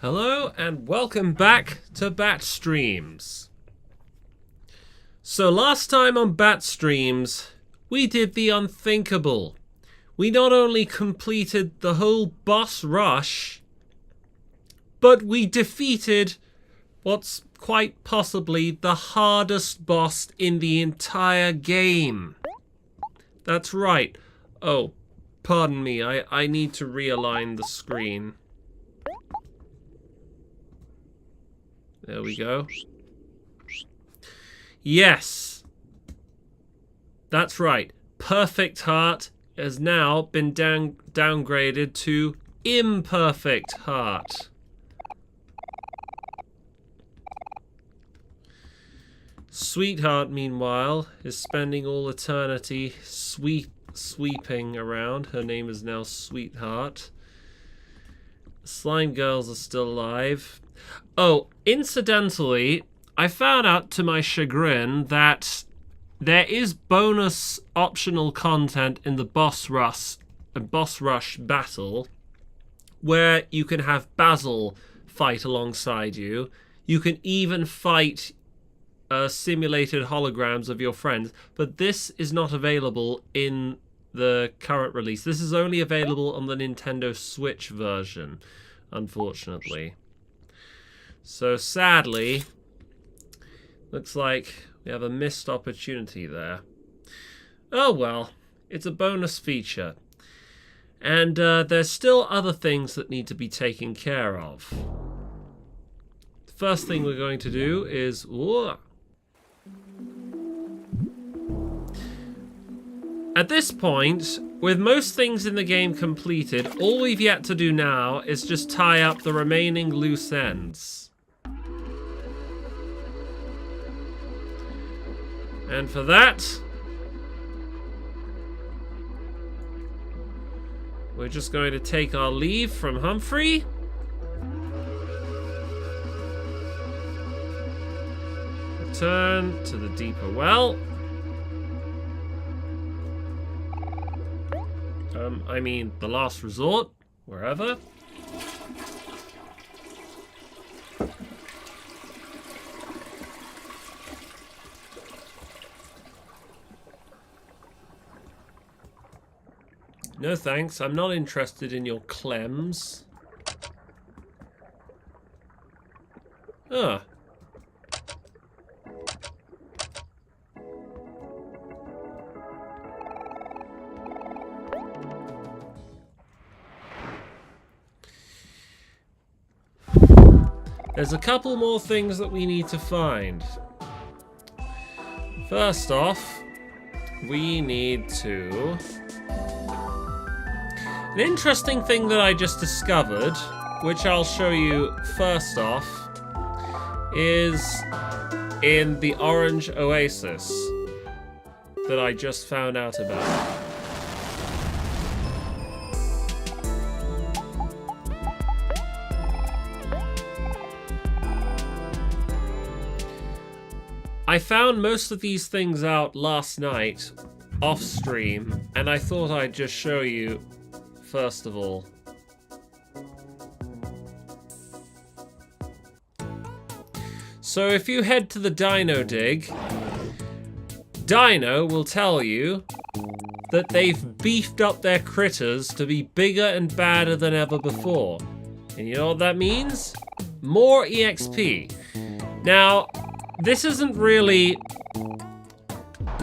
Hello and welcome back to Bat Streams. So last time on Bat Streams, we did the unthinkable. We not only completed the whole boss rush, but we defeated what's quite possibly the hardest boss in the entire game. That's right. Oh, pardon me, I need to realign the screen. There we go. Yes. That's right. Perfect Heart has now been downgraded to Imperfect Heart. Sweetheart, meanwhile, is spending all eternity sweeping around. Her name is now Sweetheart. Slime girls are still alive. Oh, incidentally, I found out to my chagrin that there is bonus optional content in the boss rush battle where you can have Basil fight alongside you. You can even fight simulated holograms of your friends, but this is not available in the current release. This is only available on the Nintendo Switch version, unfortunately. So sadly, looks like we have a missed opportunity there. Oh well, it's a bonus feature. And there's still other things that need to be taken care of. The first thing we're going to do is... Whoa. At this point, with most things in the game completed, all we've yet to do now is just tie up the remaining loose ends. And for that, we're just going to take our leave from Humphrey. Return to the deeper well. I mean, the last resort, wherever. No thanks, I'm not interested in your clems. Ah. There's a couple more things that we need to find. First off, we need to... An interesting thing that I just discovered, which I'll show you first off, is in the Orange Oasis that I just found out about. I found most of these things out last night off stream, and I thought I'd just show you first of all. So if you head to the Dino Dig, Dino will tell you that they've beefed up their critters to be bigger and badder than ever before. And you know what that means? More EXP. Now, this isn't really...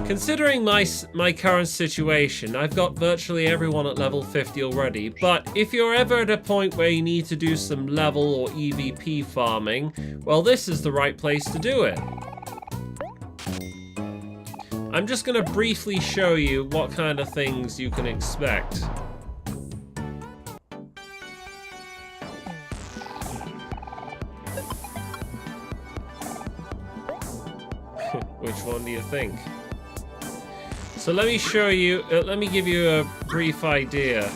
Considering my current situation, I've got virtually everyone at level 50 already, but if you're ever at a point where you need to do some level or EVP farming, well, this is the right place to do it. I'm just going to briefly show you what kind of things you can expect. Which one do you think? So let me show you, let me give you a brief idea.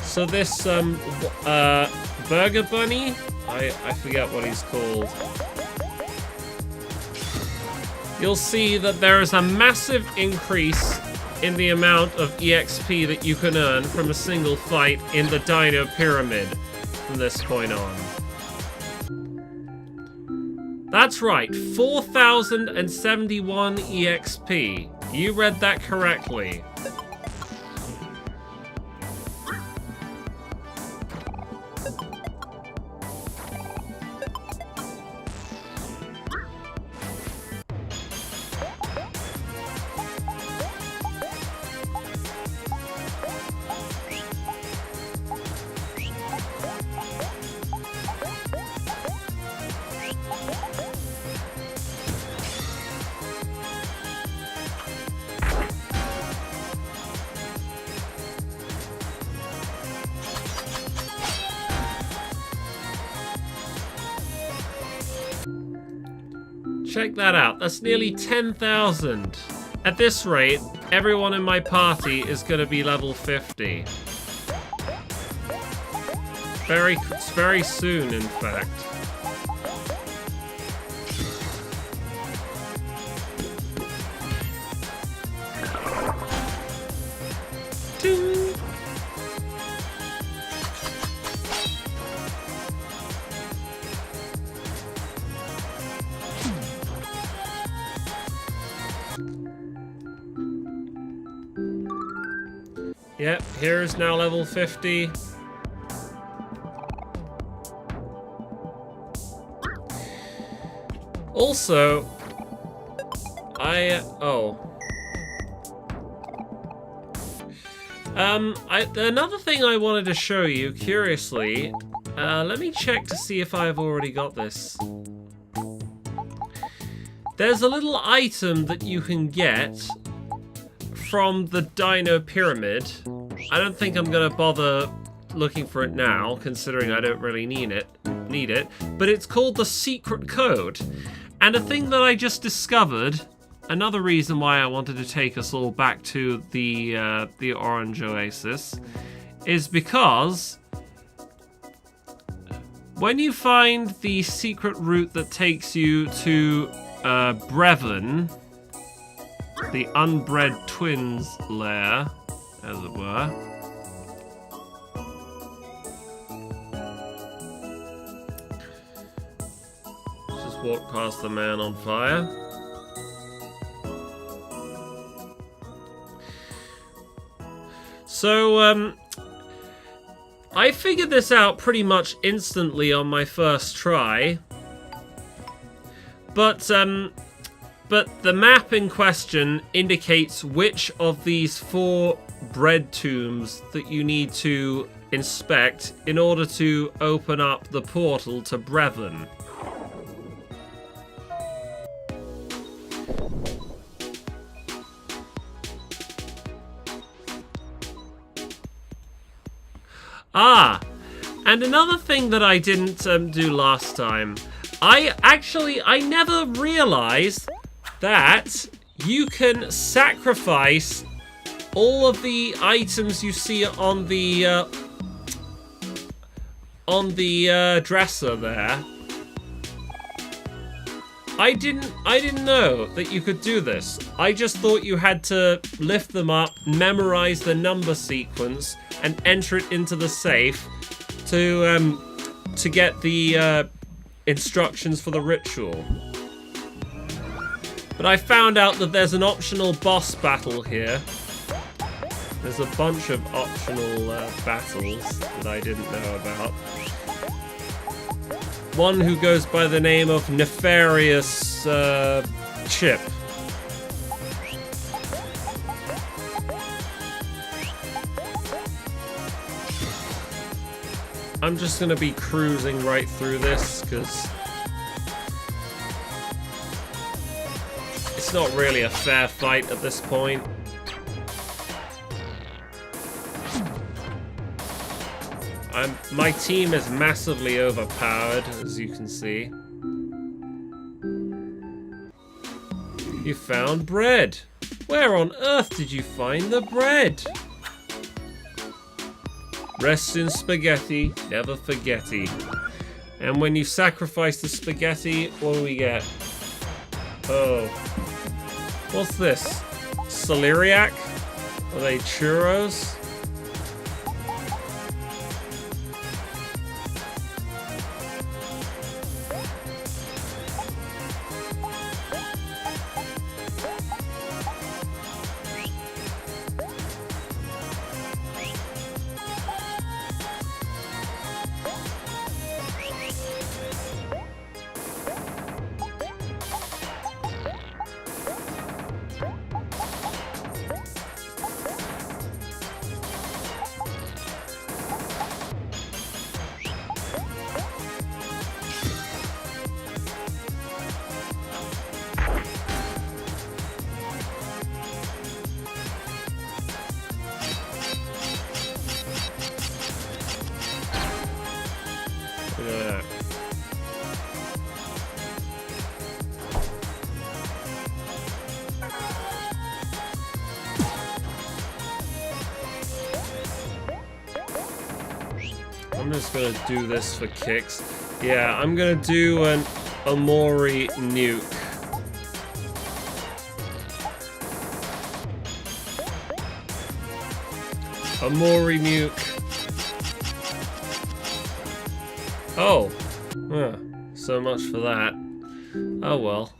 So this Burger Bunny, I forget what he's called. You'll see that there is a massive increase in the amount of EXP that you can earn from a single fight in the Dino Pyramid. from this point on. That's right, 4,071 EXP. You read that correctly. Check that out. That's nearly 10,000. At this rate, everyone in my party is going to be level 50. Very soon, in fact. Ding. Yep, here is now level 50. Also, another thing I wanted to show you, curiously, let me check to see if I've already got this. There's a little item that you can get from the Dino Pyramid. I don't think I'm gonna bother looking for it now, considering I don't really need it. But it's called the Secret Code. And a thing that I just discovered, another reason why I wanted to take us all back to the Orange Oasis, is because when you find the secret route that takes you to Brevin, the unbred twins lair, as it were. Just walk past the man on fire. So, I figured this out pretty much instantly on my first try. But the map in question indicates which of these 4 bread tombs that you need to inspect in order to open up the portal to Brevin. Ah, and another thing that I didn't do last time. I never realized that you can sacrifice all of the items you see on the dresser there. I didn't know that you could do this. I just thought you had to lift them up, memorize the number sequence, and enter it into the safe to get the instructions for the ritual. But I found out that there's an optional boss battle here. There's a bunch of optional battles that I didn't know about. One who goes by the name of Nefarious Chip. I'm just gonna be cruising right through this, because it's not really a fair fight at this point. My team is massively overpowered, as you can see. You found bread. Where on earth did you find the bread? Rest in spaghetti, never forgetty. And when you sacrifice the spaghetti, what do we get? Oh. What's this? Celeriac? Are they churros? I'm just gonna do this for kicks. Yeah, I'm gonna do an Omori nuke. Omori nuke. Oh. Huh. So much for that. Oh well.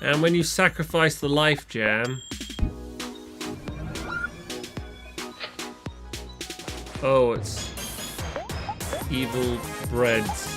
And when you sacrifice the life gem... Oh, it's evil breads.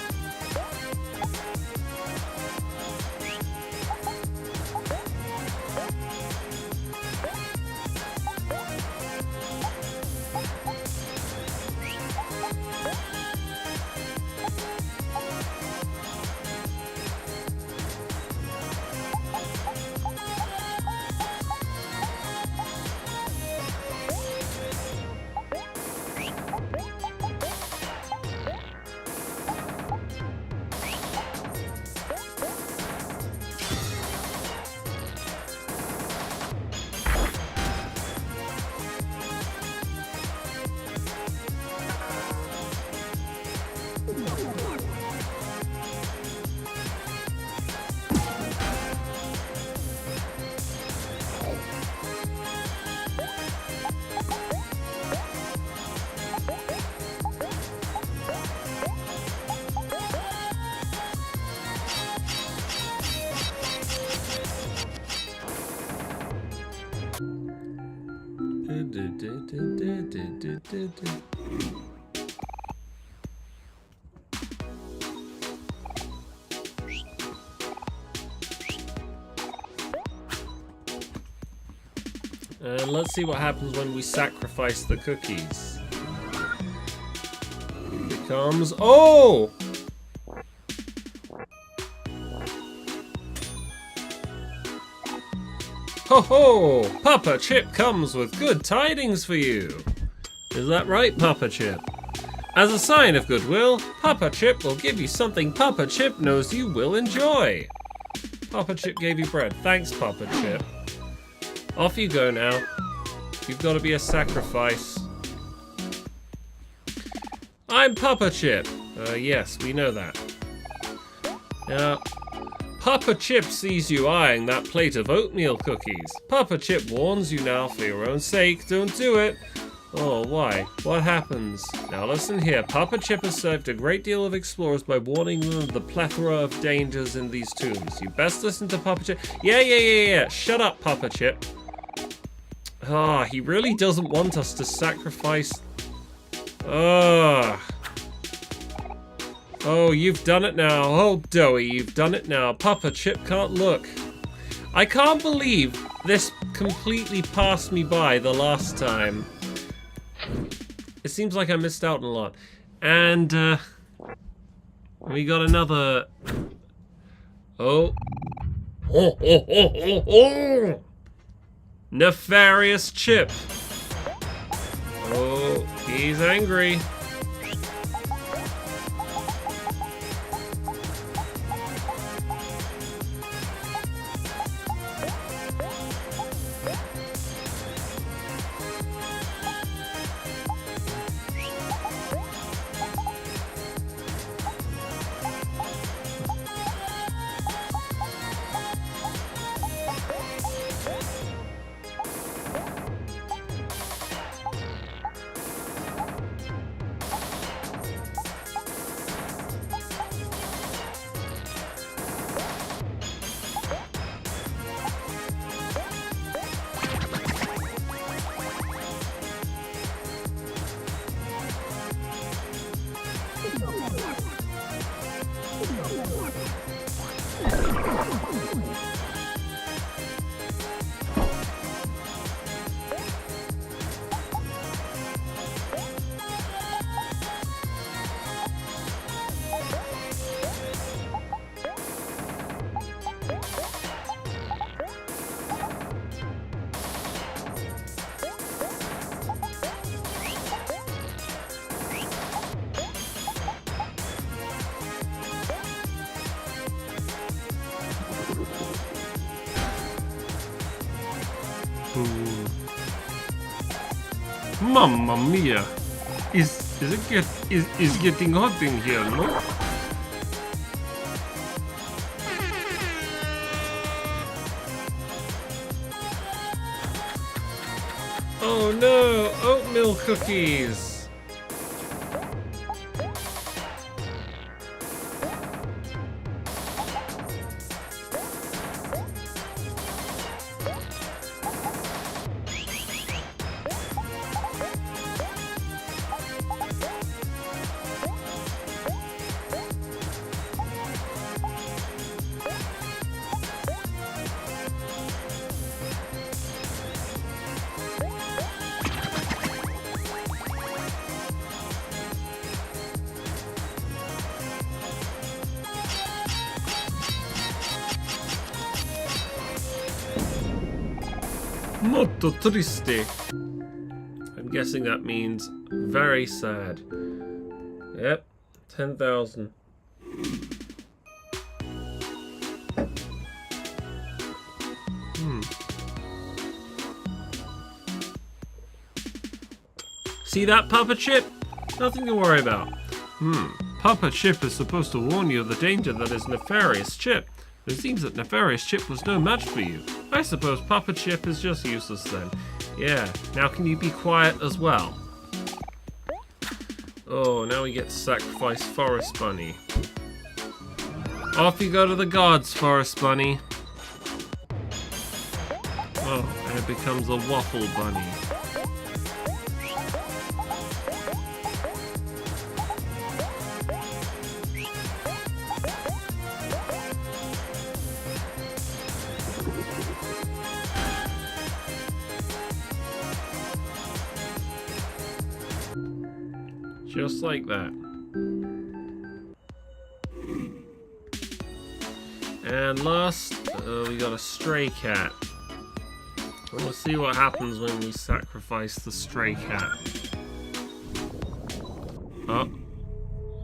And let's see what happens when we sacrifice the cookies. Here it comes. Oh! Ho ho! Papa Chip comes with good tidings for you. Is that right, Papa Chip? As a sign of goodwill, Papa Chip will give you something Papa Chip knows you will enjoy. Papa Chip gave you bread. Thanks, Papa Chip. Off you go now. You've got to be a sacrifice. I'm Papa Chip. Yes, we know that. Now, Papa Chip sees you eyeing that plate of oatmeal cookies. Papa Chip warns you now for your own sake, don't do it. Oh, why? What happens? Now listen here, Papa Chip has served a great deal of explorers by warning them of the plethora of dangers in these tombs. You best listen to Papa Chip. Yeah. Shut up, Papa Chip. Ah, he really doesn't want us to sacrifice... Oh, you've done it now. Oh, Doughy, you've done it now. Papa Chip can't look. I can't believe this completely passed me by the last time. It seems like I missed out on a lot. And, we got another... Oh. Nefarious Chip. Oh, he's angry. Mamma mia! Is getting hot in here, no? Oh no! Oatmeal cookies! Molto triste. I'm guessing that means very sad. Yep, 10,000. See that, Papa Chip? Nothing to worry about. Papa Chip is supposed to warn you of the danger that is Nefarious Chip. But it seems that Nefarious Chip was no match for you. I suppose Papa Chip is just useless then. Yeah, now can you be quiet as well? Oh, now we get to sacrifice Forest Bunny. Off you go to the gods, Forest Bunny. Oh, and it becomes a Waffle Bunny. Just like that. And last, we got a stray cat. We'll see what happens when we sacrifice the stray cat.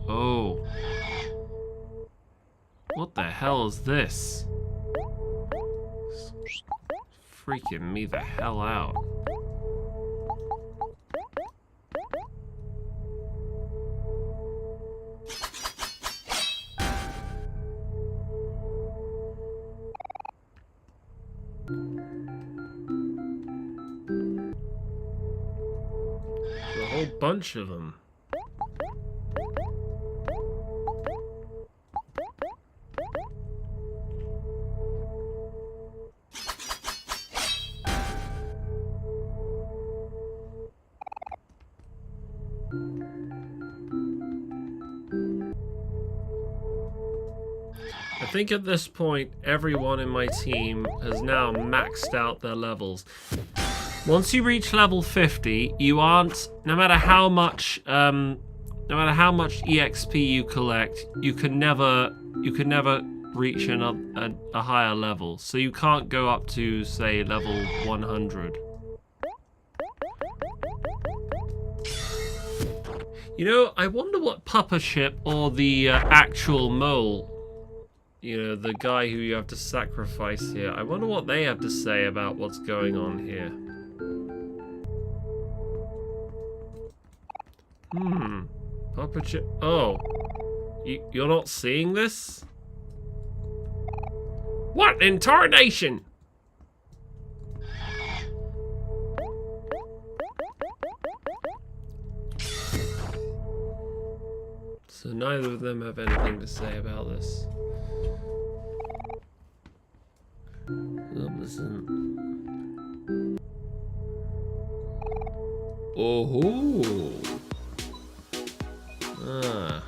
Oh. What the hell is this? Freaking me the hell out. A whole bunch of them. I think at this point, everyone in my team has now maxed out their levels. Once you reach level 50, you aren't, no matter how much EXP you collect, you can never reach a higher level. So you can't go up to, say, level 100. You know, I wonder what Papa Chip or the actual mole, you know, the guy who you have to sacrifice here, I wonder what they have to say about what's going on here. Papa Chip. Oh. You're not seeing this? What in tarnation? So neither of them have anything to say about this. Listen. Oh. Ah.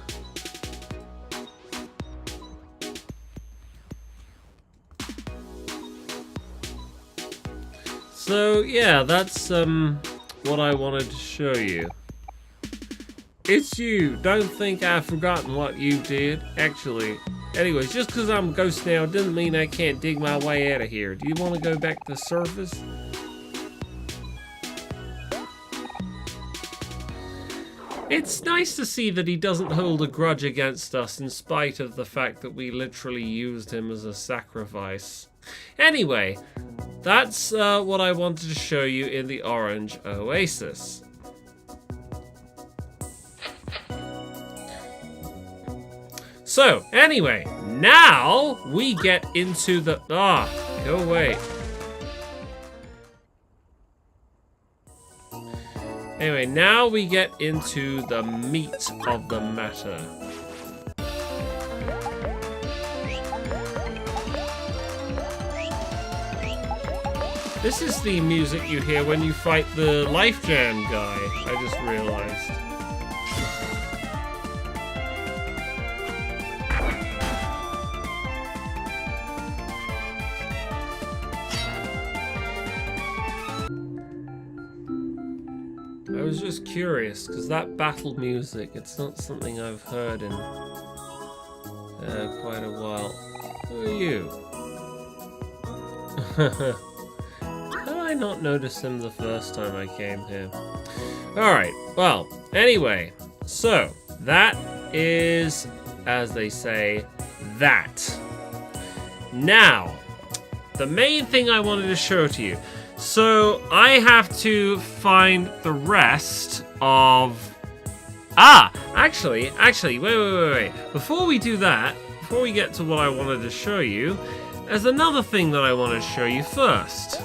So yeah, that's what I wanted to show you. It's you. Don't think I've forgotten what you did. Actually, anyways, just because I'm a ghost now doesn't mean I can't dig my way out of here. Do you want to go back to the surface? It's nice to see that he doesn't hold a grudge against us in spite of the fact that we literally used him as a sacrifice. Anyway, that's what I wanted to show you in the Orange Oasis. So, anyway, now we get into the... go away. Anyway, now we get into the meat of the matter. This is the music you hear when you fight the Life Jam guy, I just realized. I was just curious, because that battle music, it's not something I've heard in quite a while. Who are you? How did I not notice him the first time I came here? Alright, well, anyway, so that is, as they say, that. Now, the main thing I wanted to show to you. So, I have to find the rest of... Actually, wait. Before we do that, before we get to what I wanted to show you, there's another thing that I want to show you first.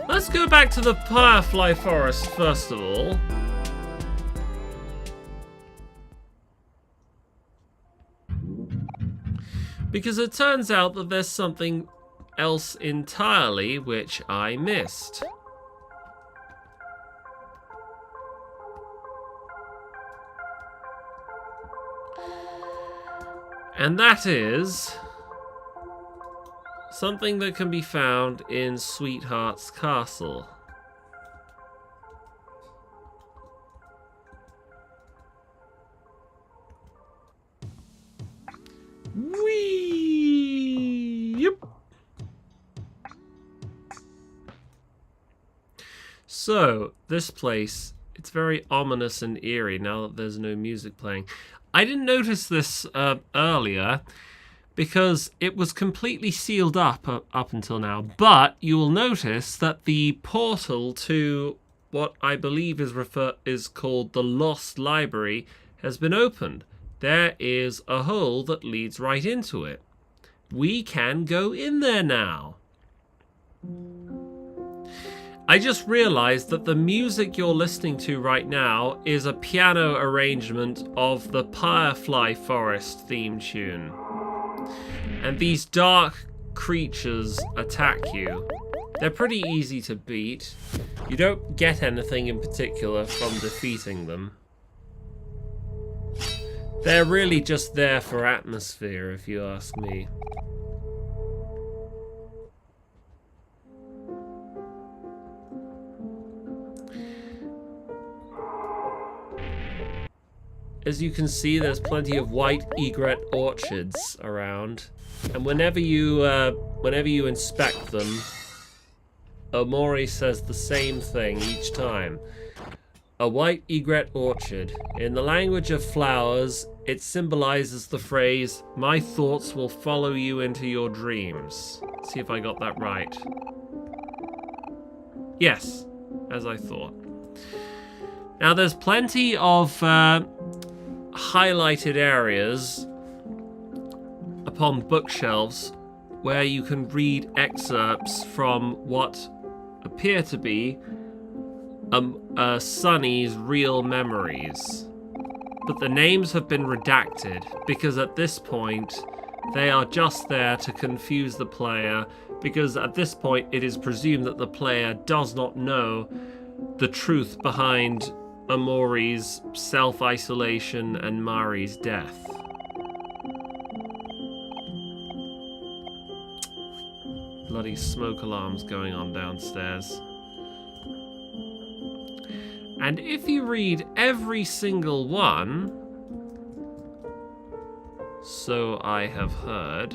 Let's go back to the Firefly Forest first of all. Because it turns out that there's something else entirely which I missed. And that is something that can be found in Sweetheart's Castle. Whee! Yep. So, this place, it's very ominous and eerie now that there's no music playing. I didn't notice this earlier, because it was completely sealed up until now. But you will notice that the portal to what I believe is called the Lost Library has been opened. There is a hole that leads right into it. We can go in there now. I just realized that the music you're listening to right now is a piano arrangement of the Firefly Forest theme tune. And these dark creatures attack you. They're pretty easy to beat. You don't get anything in particular from defeating them. They're really just there for atmosphere, if you ask me. As you can see, there's plenty of white egret orchids around, and whenever you inspect them, Omori says the same thing each time. A white egret orchid. In the language of flowers, it symbolizes the phrase, "My thoughts will follow you into your dreams." Let's see if I got that right. Yes, as I thought. Now, there's plenty of highlighted areas upon bookshelves where you can read excerpts from what appear to be Sunny's real memories. But the names have been redacted because at this point they are just there to confuse the player, because at this point it is presumed that the player does not know the truth behind Omori's self-isolation and Mari's death. Bloody smoke alarms going on downstairs. And if you read every single one, so I have heard,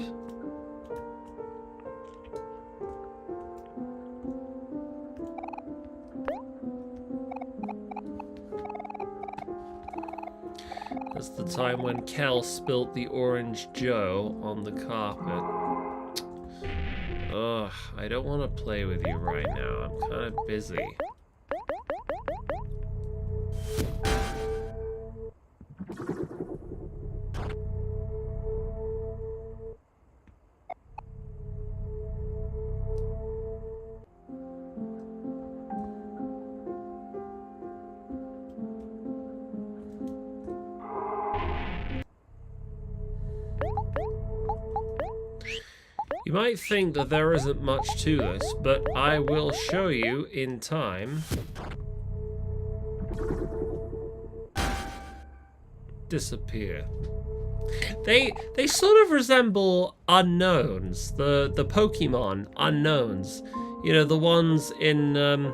That's the time when Kel spilt the Orange Joe on the carpet. Ugh, I don't want to play with you right now. I'm kind of busy. You might think that there isn't much to this, but I will show you in time. Disappear. They sort of resemble unknowns, the Pokemon unknowns. You know, the ones in the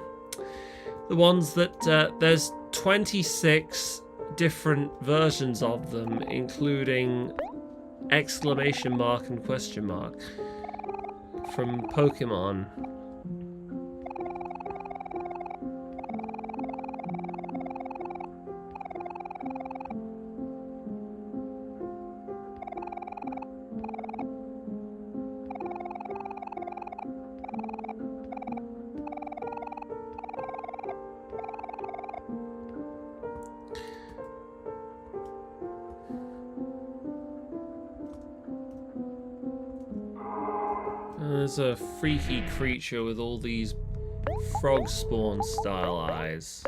ones that there's 26 different versions of them, including exclamation mark and question mark. From Pokemon. There's a freaky creature with all these frog spawn style eyes.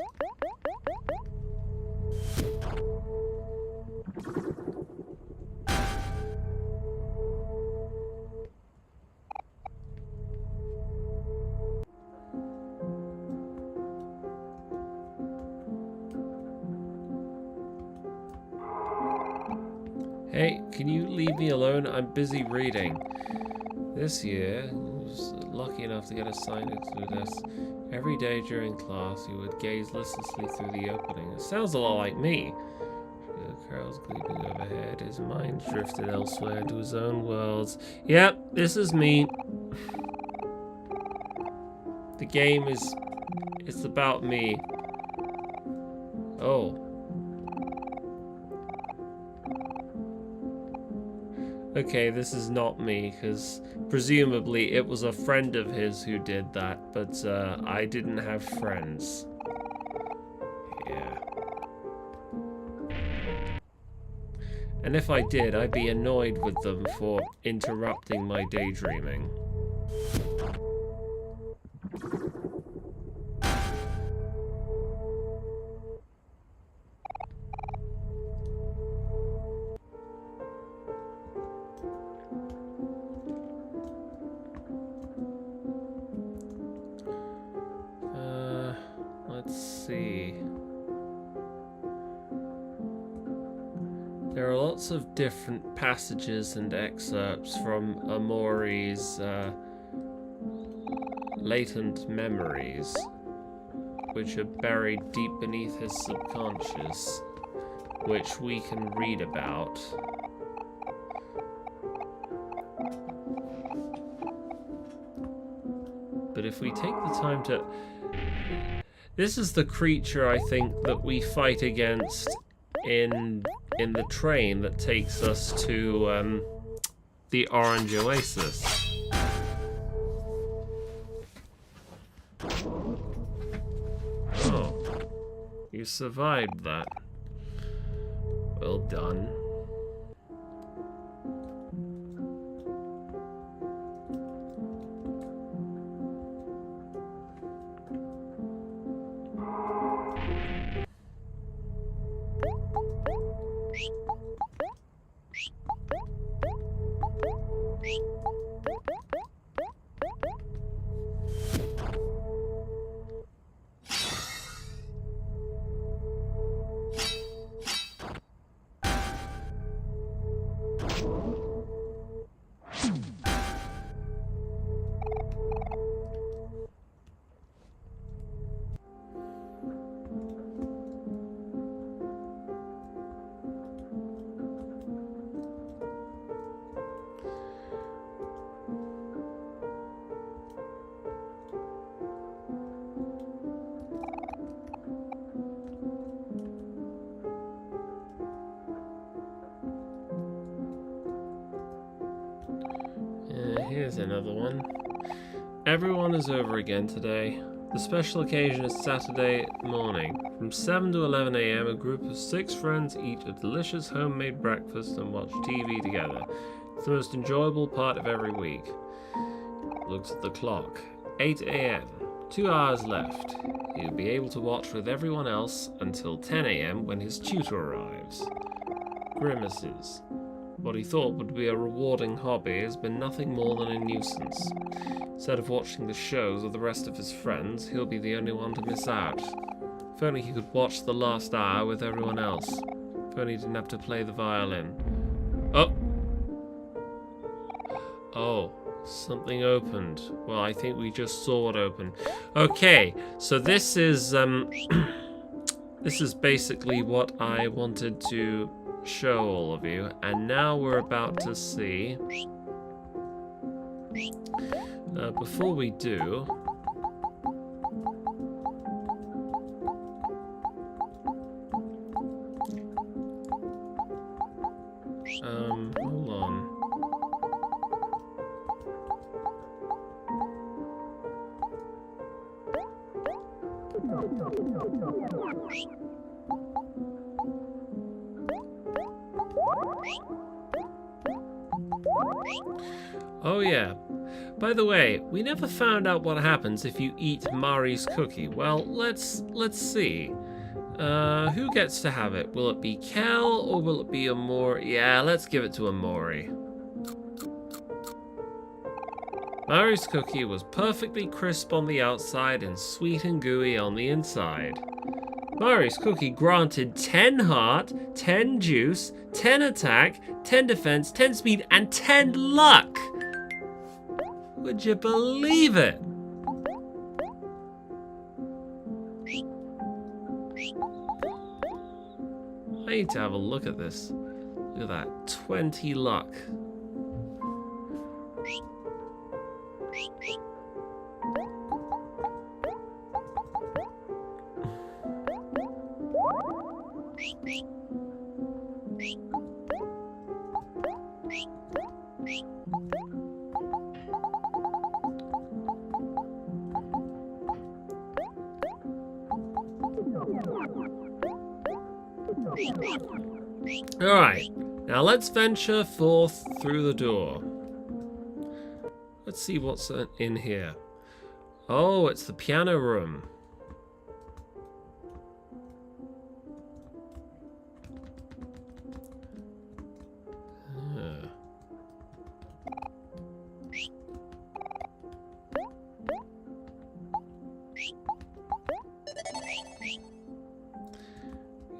Hey, can you leave me alone? I'm busy reading. This year, I was lucky enough to get assigned to this. Every day during class, he would gaze listlessly through the opening. It sounds a lot like me. The crowds gleaming overhead, his mind drifted elsewhere into his own worlds. Yep, this is me. The game it's about me. Oh. Okay, this is not me, because presumably it was a friend of his who did that, but I didn't have friends. Yeah. And if I did, I'd be annoyed with them for interrupting my daydreaming. There are lots of different passages and excerpts from Omori's latent memories, which are buried deep beneath his subconscious, which we can read about. But if we take the time to... This is the creature, I think, that we fight against in the train that takes us to the Orange Oasis. Oh, you survived that. Well done. There's another one. Everyone is over again today. The special occasion is Saturday morning. From 7 to 11 a.m., a group of 6 friends eat a delicious homemade breakfast and watch TV together. It's the most enjoyable part of every week. Looks at the clock. 8 a.m. 2 hours left. He'll be able to watch with everyone else until 10 a.m. when his tutor arrives. Grimaces. What he thought would be a rewarding hobby has been nothing more than a nuisance. Instead of watching the shows with the rest of his friends, he'll be the only one to miss out. If only he could watch the last hour with everyone else. If only he didn't have to play the violin. Oh! Oh, something opened. Well, I think we just saw it open. Okay, so this is this is basically what I wanted to show all of you, and now we're about to see. Before we do, hold on. Oh yeah. By the way, we never found out what happens if you eat Mari's cookie. Well, let's see. Who gets to have it? Will it be Kel or will it be Omori? Yeah, let's give it to Omori. Mari's cookie was perfectly crisp on the outside and sweet and gooey on the inside. Mari's cookie granted 10 heart, 10 juice, 10 attack, 10 defense, 10 speed, and 10 luck! Would you believe it? I need to have a look at this. Look at that, 20 luck. Alright, now let's venture forth through the door. Let's see what's in here. Oh, it's the piano room.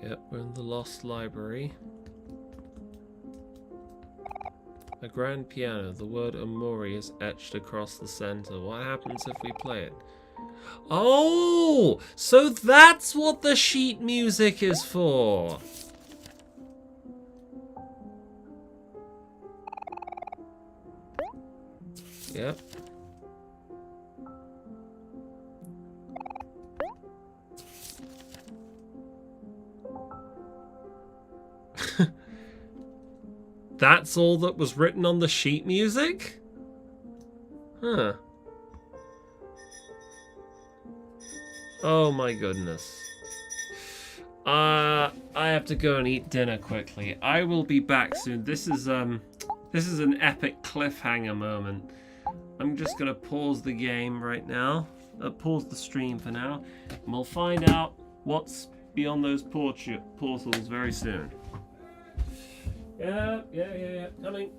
Yep, we're in the Lost Library. A grand piano. The word Omori is etched across the center. What happens if we play it? Oh! So that's what the sheet music is for! Yep. That's all that was written on the sheet music? Huh. Oh my goodness. I have to go and eat dinner quickly. I will be back soon. This is an epic cliffhanger moment. I'm just gonna pause the game right now. Pause the stream for now. And we'll find out what's beyond those portals very soon. Yeah, coming.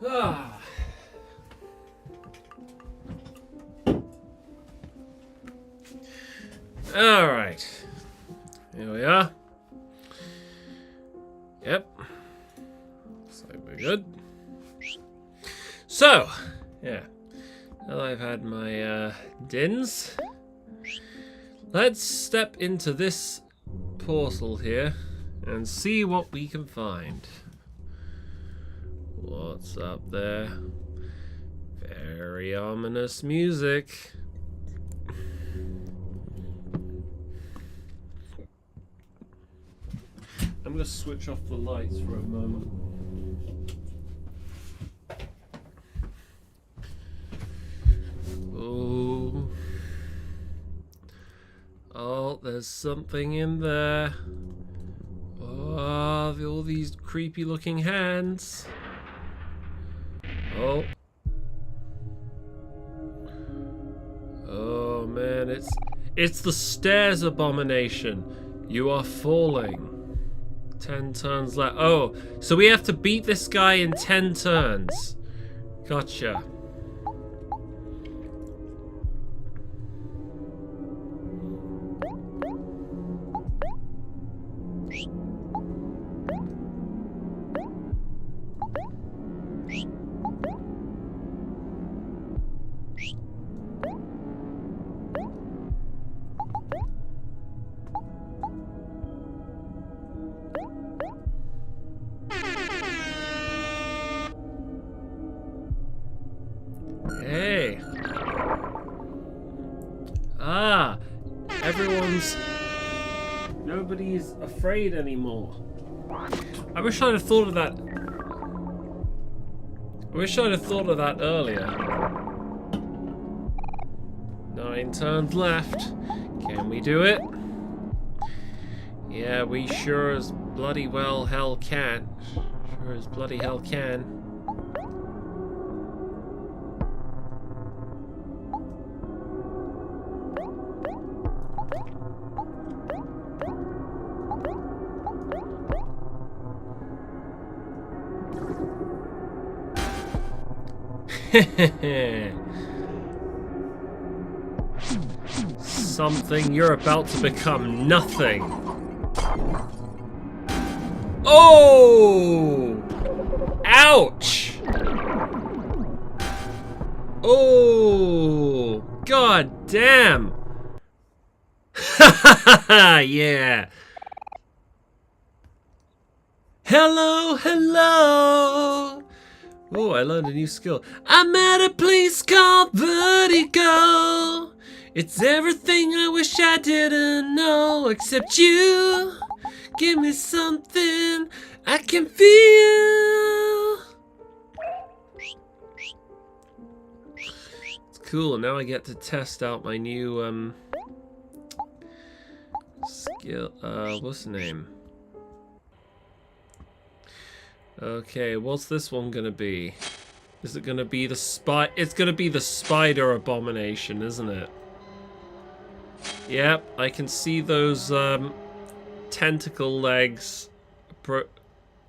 Ah. All right. Here we are. Yep. So we're good. So, yeah. Now I've had my dins. Let's step into this portal here and see what we can find. What's up there? Very ominous music. I'm going to switch off the lights for a moment. Oh. Oh, there's something in there. Oh, all these creepy looking hands. Oh. Oh man, it's the Stairs Abomination. You are falling. 10 turns left. Oh, so we have to beat this guy in 10 turns. Gotcha. Hey. Ah. Nobody's afraid anymore. I wish I'd have thought of that. I wish I'd have thought of that earlier. 9 turns left. Can we do it? Yeah, we sure as bloody well hell can. Sure as bloody hell can. Something, you're about to become nothing. Oh! Ouch! Oh! God damn! Yeah! Hello, hello! Oh, I learned a new skill. I'm at a place called Vertigo. It's everything I wish I didn't know, except you. Give me something I can feel. It's cool. Now I get to test out my new skill. What's the name? Okay, what's this one gonna be? Is it gonna be the It's gonna be the Spider Abomination, isn't it? Yep, I can see those tentacle legs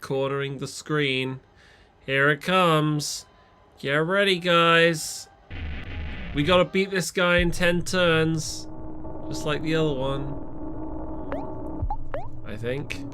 cornering the screen. Here it comes. Get ready, guys. We gotta beat this guy in 10 turns, just like the other one, I think.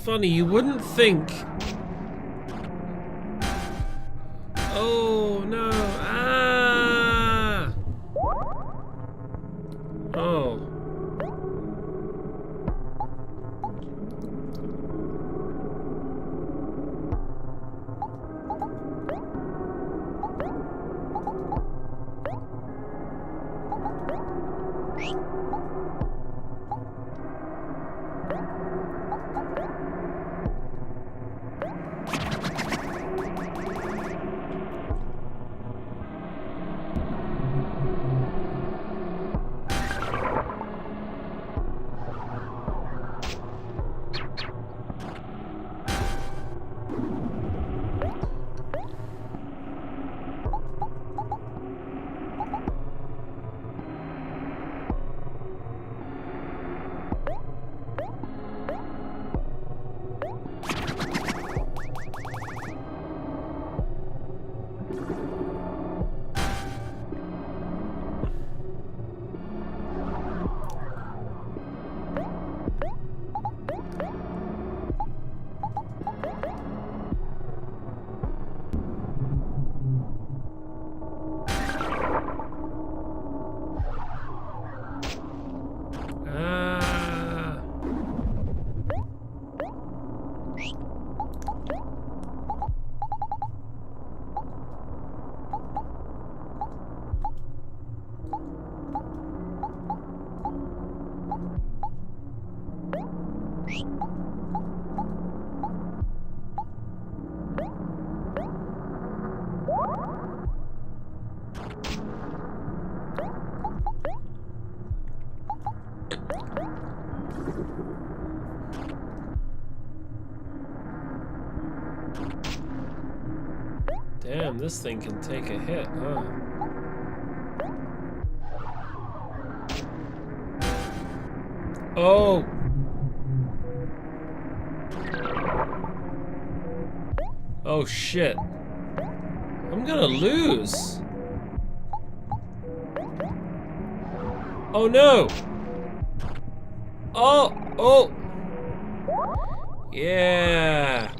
Funny, you wouldn't think. Oh no! Ah! this thing can take a hit, huh? Oh! Oh shit. I'm gonna lose. Oh no! Oh! Oh! Yeah!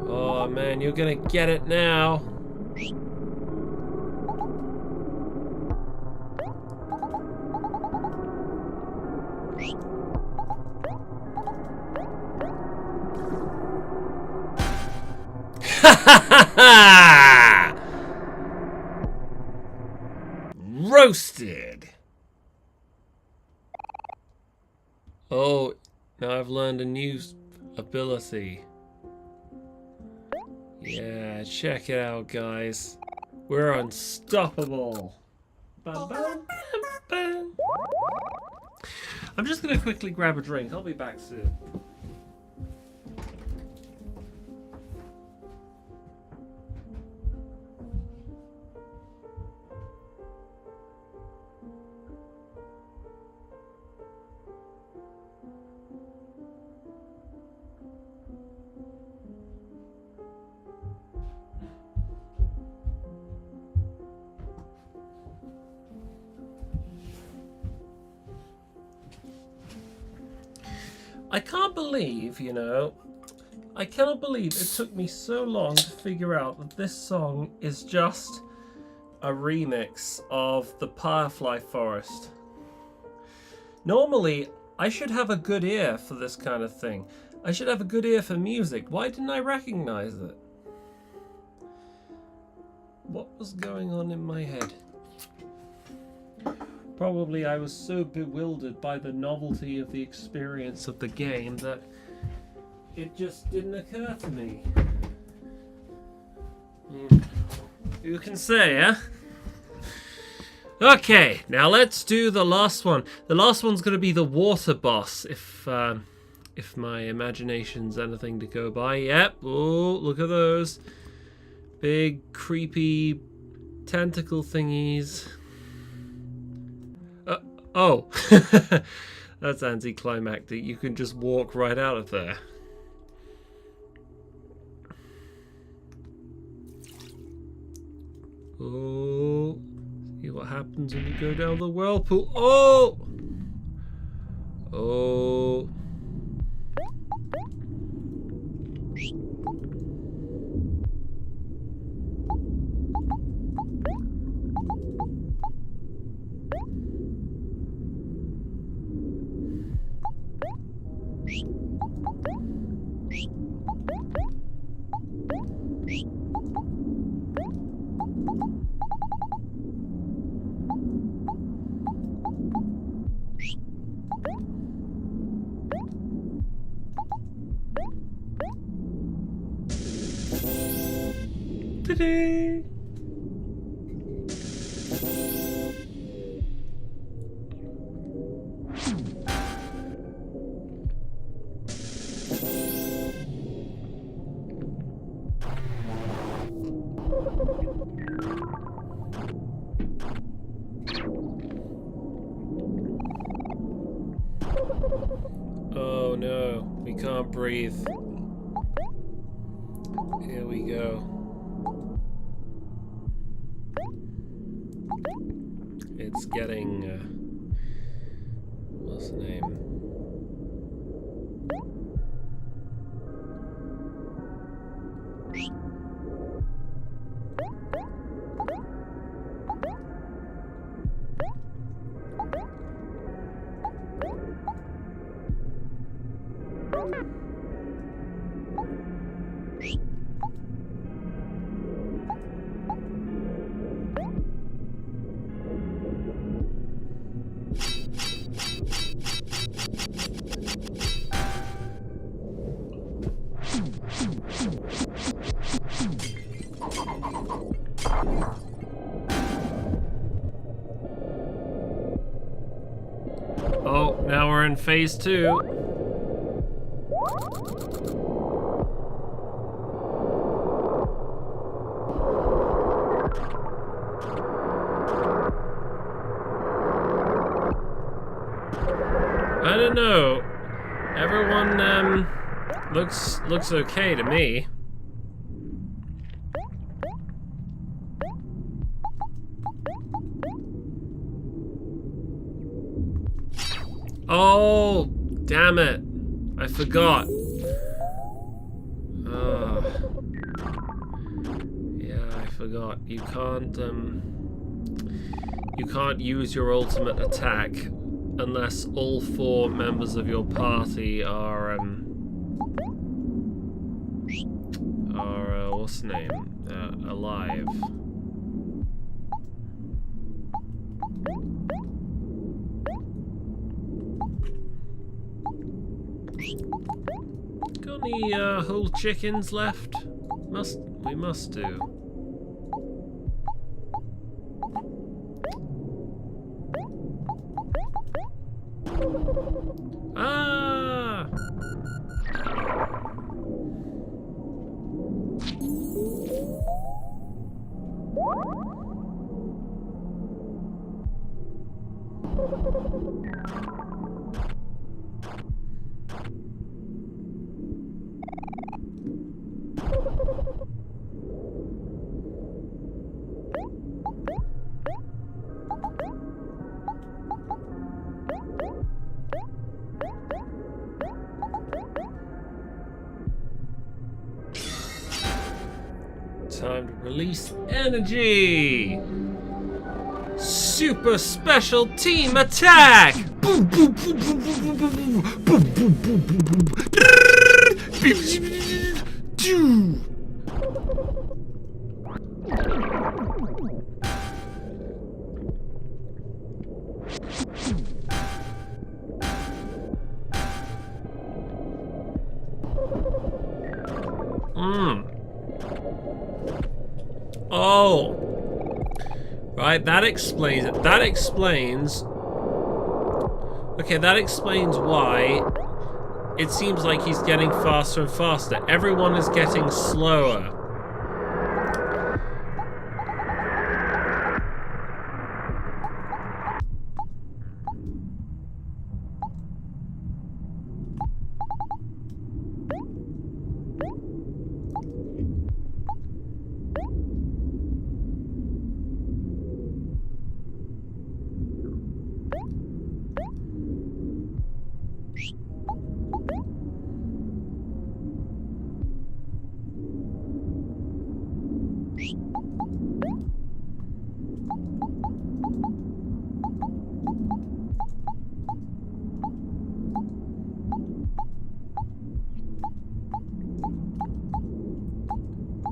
Oh man, you're gonna get it now. Roasted. Oh, now I've learned a new ability. Yeah, check it out, guys. We're unstoppable. Bam, bam, bam, bam. I'm just gonna quickly grab a drink. I'll be back soon. I can't believe, you know, I cannot believe it took me so long to figure out that this song is just a remix of the Firefly Forest. Normally, I should have a good ear for this kind of thing. I should have a good ear for music. Why didn't I recognize it? What was going on in my head? Probably I was so bewildered by the novelty of the experience of the game that it just didn't occur to me. Who can say, eh? Okay, now let's do the last one. The last one's going to be the water boss, if my imagination's anything to go by. Yep. Oh, look at those big, creepy tentacle thingies. Oh, that's anticlimactic. You can just walk right out of there. Oh, see what happens when you go down the whirlpool. Oh! Oh. Ta-da! Oh no, we can't breathe. Here we go. It's getting, what's the name? Oh, now we're in phase 2. don't know. Everyone looks okay to me. Oh, damn it. I forgot. Yeah, I forgot. You can't use your ultimate attack unless all 4 members of your party are what's the name? Alive. Got any whole chickens left? We must do. Ah! Time to release energy! Super special team attack! Boom, boom, boom, boom, boom, boom, boom, boom, boom, boom, boom, boom, boom. Oh, right. That explains it. That explains. Okay, that explains why it seems like he's getting faster and faster. Everyone is getting slower.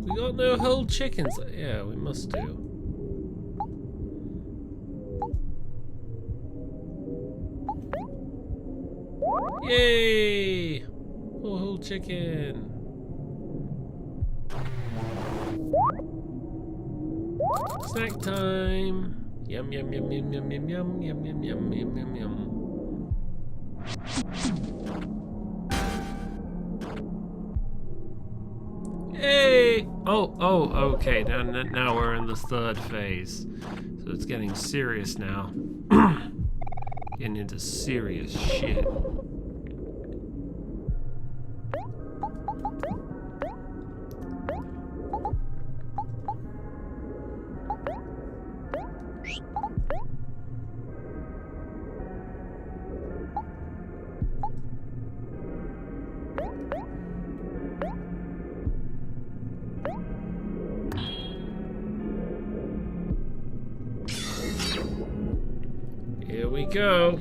We got no whole chickens. Yeah, we must do. Yay! Oh, whole chicken. Snack time. Yum yum yum yum yum yum yum yum yum yum yum yum yum. Hey! Oh, okay. Now we're in the 3rd phase. So it's getting serious now. Getting into serious shit. Here we go.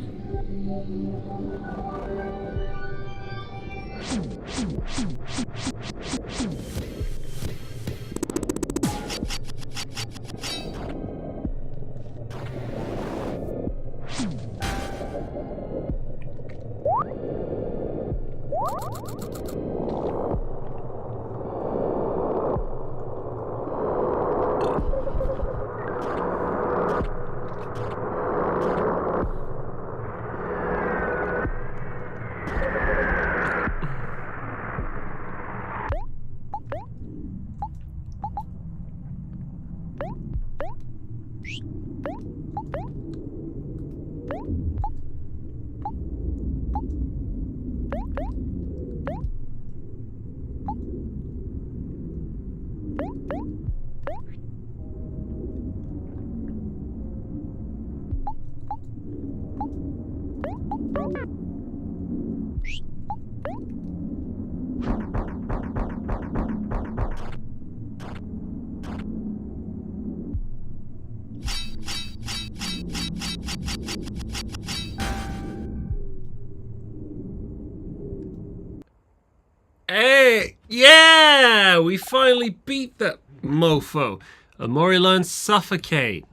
Yeah! We finally beat that mofo. Omori learns Suffocate.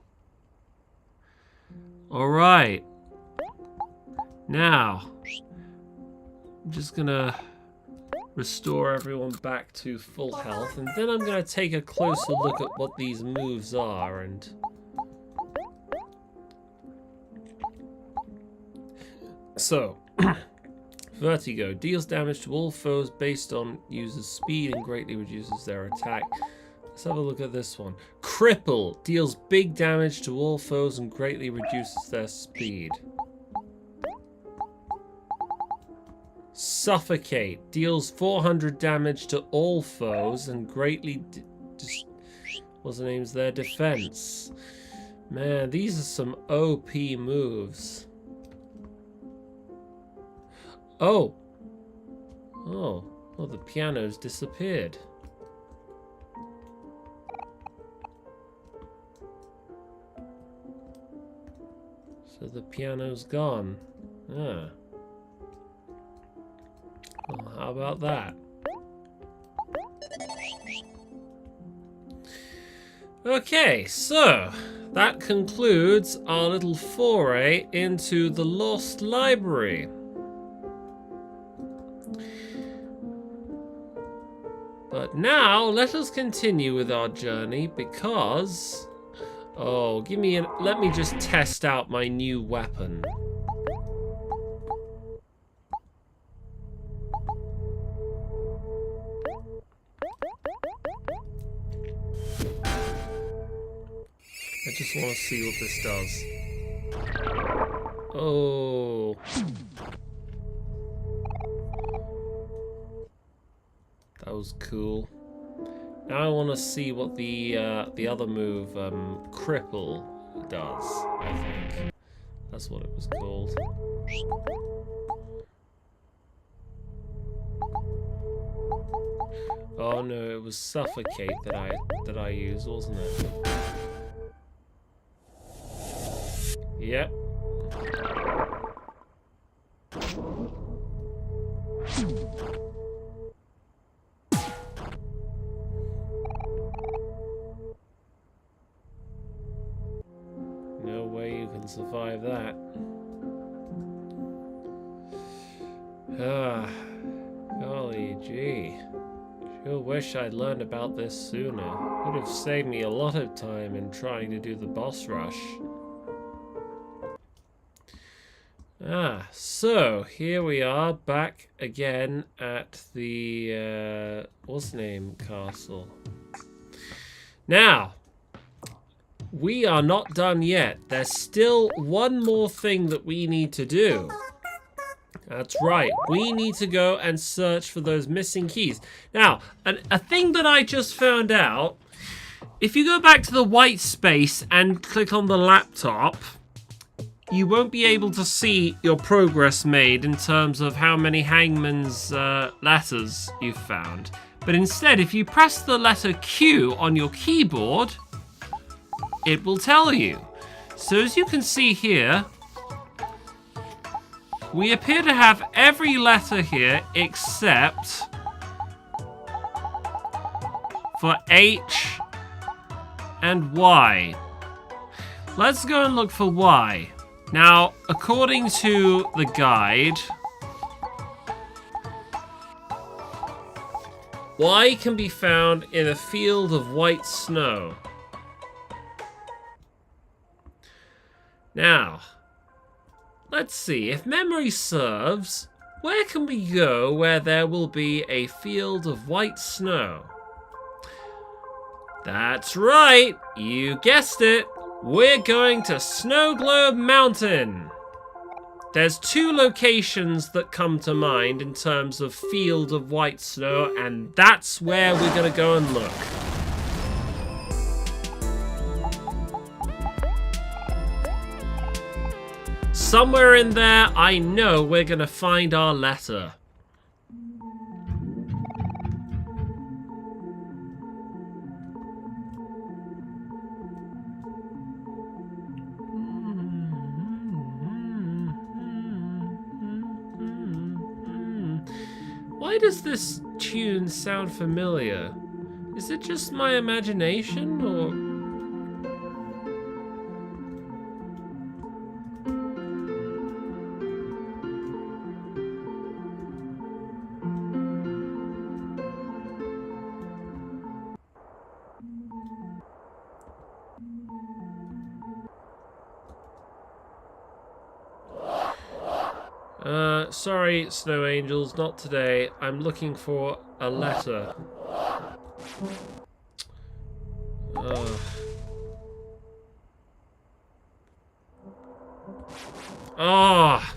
Alright. Now, I'm just gonna restore everyone back to full health, and then I'm gonna take a closer look at what these moves are. And so, Vertigo deals damage to all foes based on user's speed and greatly reduces their attack. Let's have a look at this one. Cripple deals big damage to all foes and greatly reduces their speed. Suffocate deals 400 damage to all foes and greatly what's the name's their defense. Man, these are some OP moves. Oh, the piano's disappeared. So the piano's gone. Ah. Well, how about that? Okay, so that concludes our little foray into the Lost Library. But now, let us continue with our journey because... Oh, let me just test out my new weapon. I just want to see what this does. Oh. That was cool. Now I want to see what the other move, Cripple, does, I think. That's what it was called. Oh no, it was Suffocate that I used, wasn't it? Yep. No way you can survive that. Ah, golly gee. Sure wish I'd learned about this sooner. Would have saved me a lot of time in trying to do the boss rush. Ah, so here we are back again at the what's the name castle. Now, we are not done yet. There's still one more thing that we need to do. That's right. We need to go and search for those missing keys. Now, a thing that I just found out, if you go back to the white space and click on the laptop, you won't be able to see your progress made in terms of how many Hangman's letters you've found. But instead, if you press the letter Q on your keyboard, it will tell you. So as you can see here, we appear to have every letter here except for H and Y. Let's go and look for Y. Now, according to the guide, Y can be found in a field of white snow. Now, let's see, if memory serves, where can we go where there will be a field of white snow? That's right, you guessed it. We're going to Snow Globe Mountain. There's two locations that come to mind in terms of field of white snow, and that's where we're going to go and look. Somewhere in there, I know we're going to find our letter. Why does this tune sound familiar? Is it just my imagination, or... Sorry, Snow Angels, not today. I'm looking for a letter. Ah!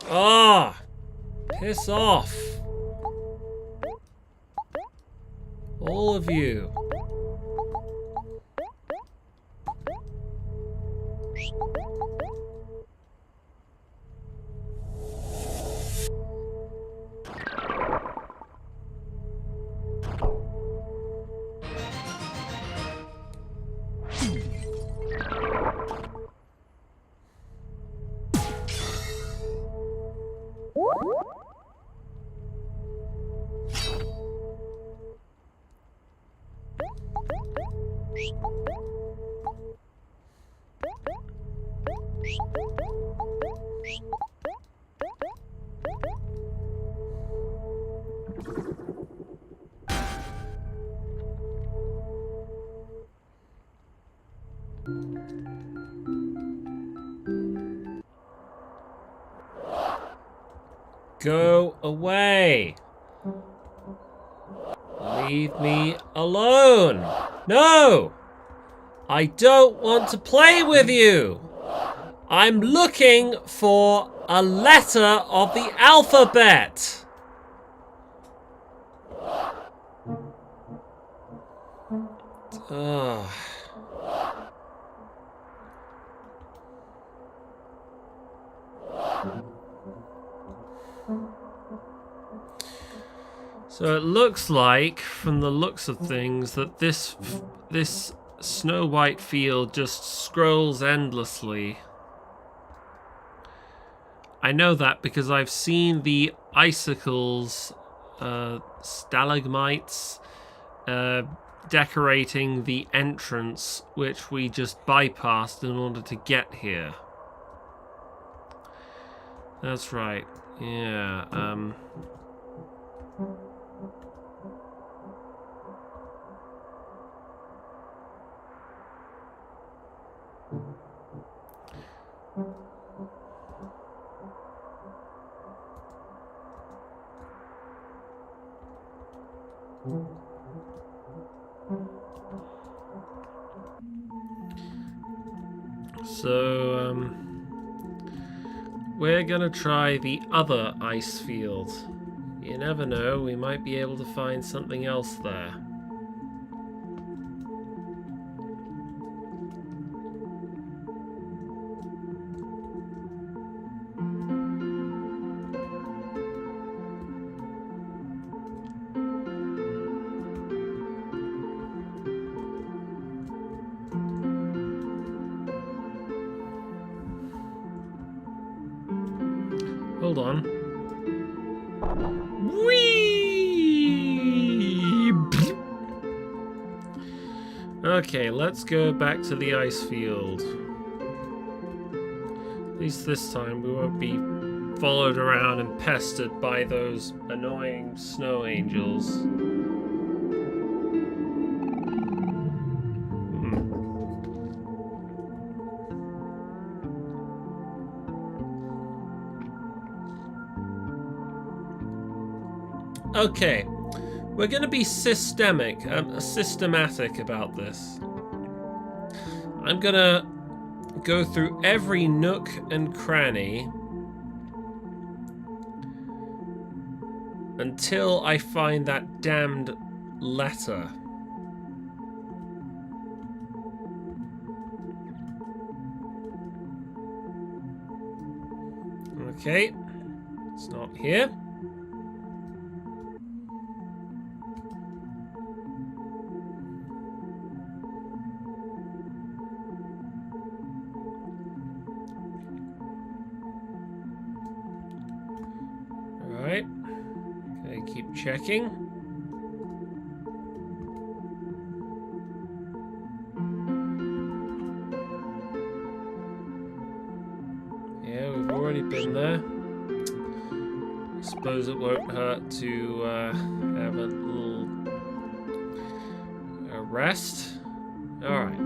Ah! Piss off! All of you. Go away! Leave me alone! No! I don't want to play with you! I'm looking for a letter of the alphabet! Ugh. So it looks like, from the looks of things, that this Snow White field just scrolls endlessly. I know that because I've seen the icicles, stalagmites, decorating the entrance, which we just bypassed in order to get here. That's right. Yeah, So, we're gonna try the other ice field. You never know, we might be able to find something else there. Hold on. Whee! Okay, let's go back to the ice field. At least this time we won't be followed around and pestered by those annoying snow angels. Okay, we're going to be systematic about this. I'm going to go through every nook and cranny until I find that damned letter. Okay, it's not here. Alright, okay, keep checking. Yeah, we've already been there. I suppose it won't hurt to have a little rest. Alright.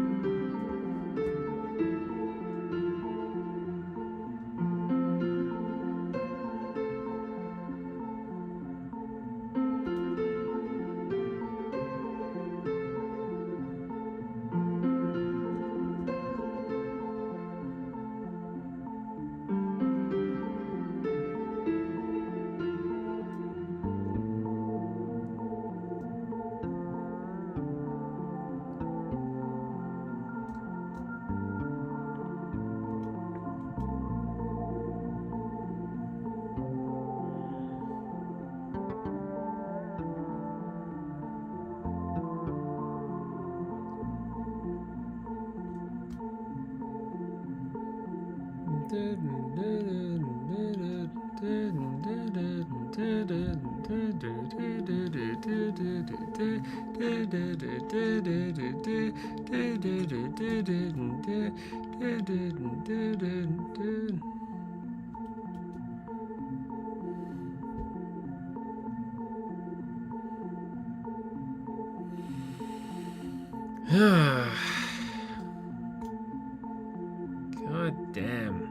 God damn.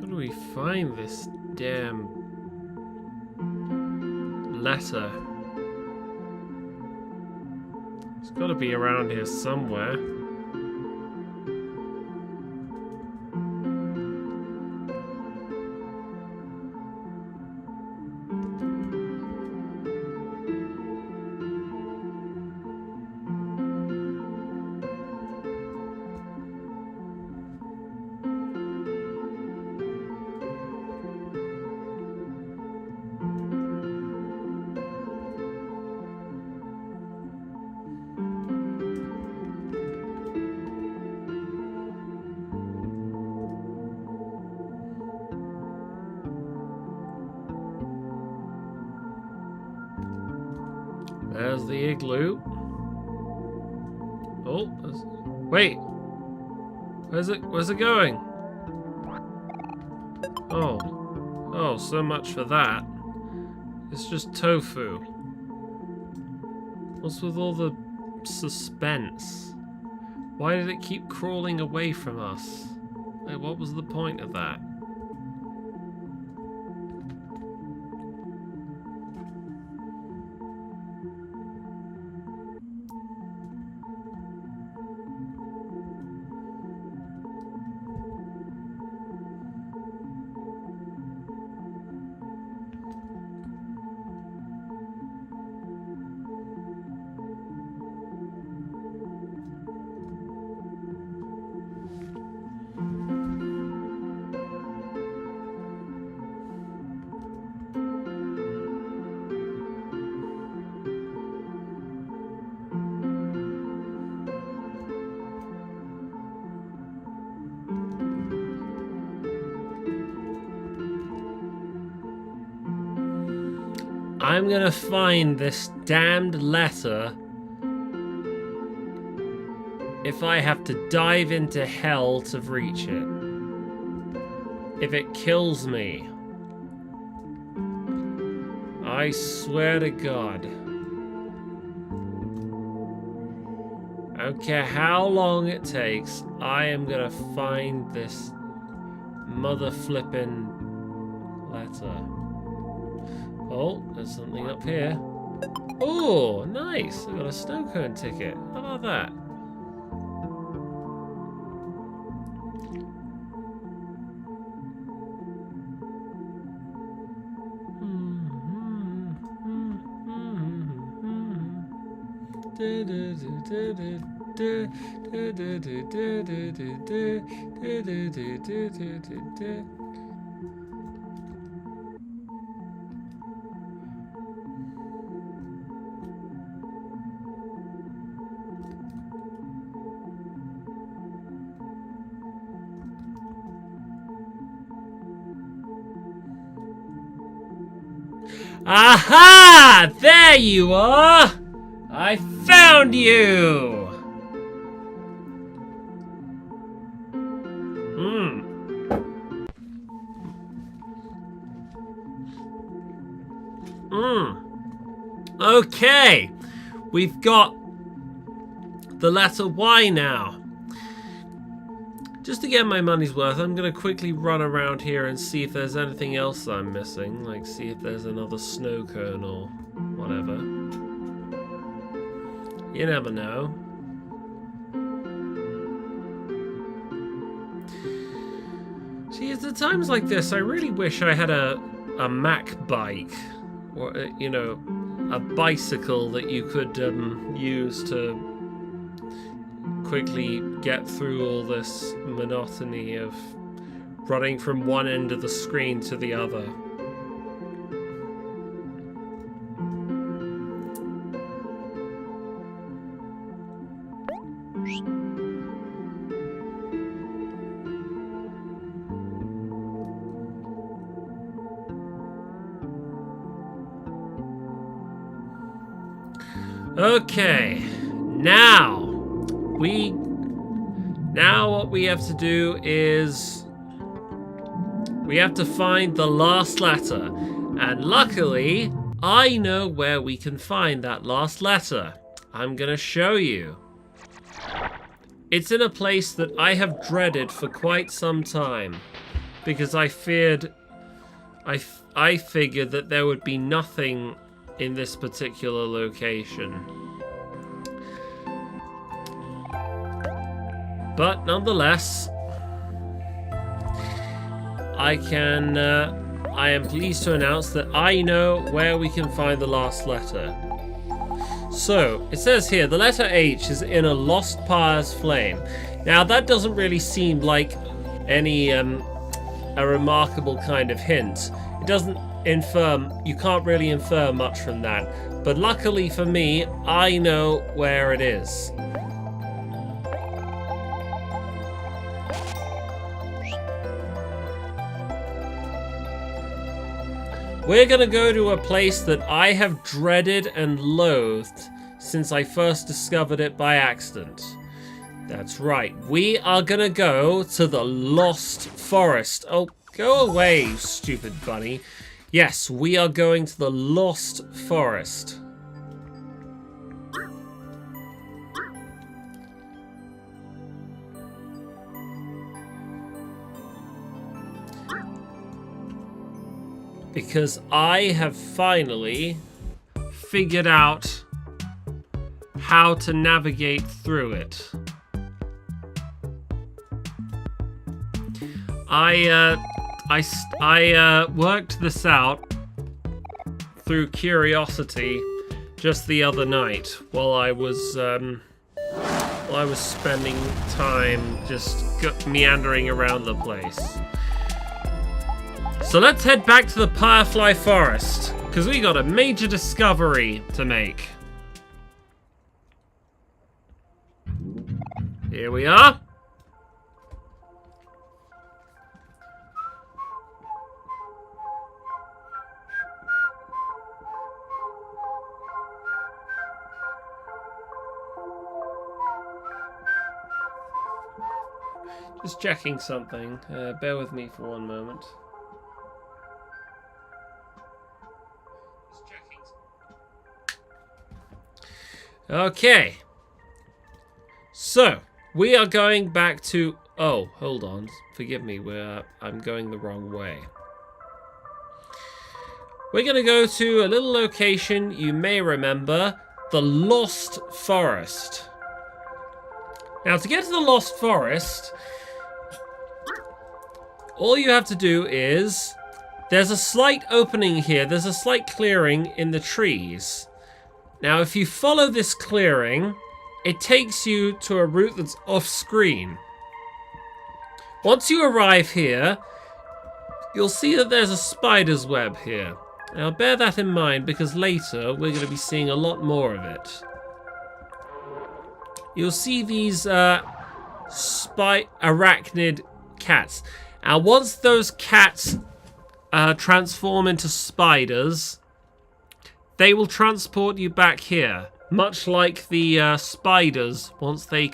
How do we find this damn letter? It's got to be around here somewhere. There's the igloo. Oh, wait. Where's it going? Oh, so much for that. It's just tofu. What's with all the suspense? Why did it keep crawling away from us? Like, what was the point of that? I'm gonna find this damned letter if I have to dive into hell to reach it. If it kills me. I swear to God. I don't care how long it takes, I am gonna find this mother flippin' letter. Oh, there's something up here. Oh, nice! I got a snow cone ticket. How about that? Aha! There you are! I found you! Okay, we've got the letter Y now. Just to get my money's worth, I'm going to quickly run around here and see if there's anything else I'm missing. Like, see if there's another snow cone or whatever. You never know. See, at times like this, I really wish I had a Mac bike. Or, you know, a bicycle that you could use to quickly get through all this monotony of running from one end of the screen to the other. Okay, now what we have to do is we have to find the last letter, and luckily I know where we can find that last letter. I'm gonna show you. It's in a place that I have dreaded for quite some time because I figured that there would be nothing in this particular location. But nonetheless, I am pleased to announce that I know where we can find the last letter. So, it says here, the letter H is in a lost pyre's flame. Now, that doesn't really seem like any, a remarkable kind of hint. It doesn't you can't really infer much from that. But luckily for me, I know where it is. We're gonna go to a place that I have dreaded and loathed since I first discovered it by accident. That's right, we are gonna go to the Lost Forest. Oh, go away, you stupid bunny. Yes, we are going to the Lost Forest. Because I have finally figured out how to navigate through it. I worked this out through curiosity just the other night while I was spending time just meandering around the place. So let's head back to the Firefly Forest, because we got a major discovery to make. Here we are. Just checking something. Bear with me for one moment. Okay. So, we are going back to... Oh, hold on. Forgive me. I'm going the wrong way. We're going to go to a little location you may remember. The Lost Forest. Now, to get to the Lost Forest, all you have to do is... There's a slight opening here. There's a slight clearing in the trees. Now, if you follow this clearing, it takes you to a route that's off-screen. Once you arrive here, you'll see that there's a spider's web here. Now, bear that in mind, because later we're going to be seeing a lot more of it. You'll see these arachnid cats. Now, once those cats transform into spiders... They will transport you back here, much like the spiders. Once the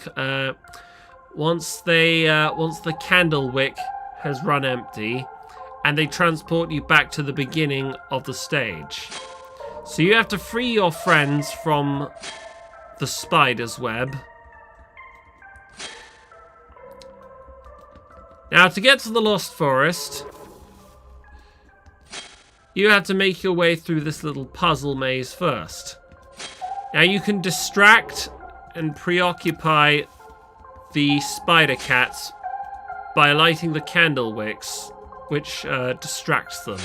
candle wick has run empty, and they transport you back to the beginning of the stage. So you have to free your friends from the spider's web. Now, to get to the Lost Forest, you have to make your way through this little puzzle maze first. Now, you can distract and preoccupy the spider cats by lighting the candle wicks, which distracts them.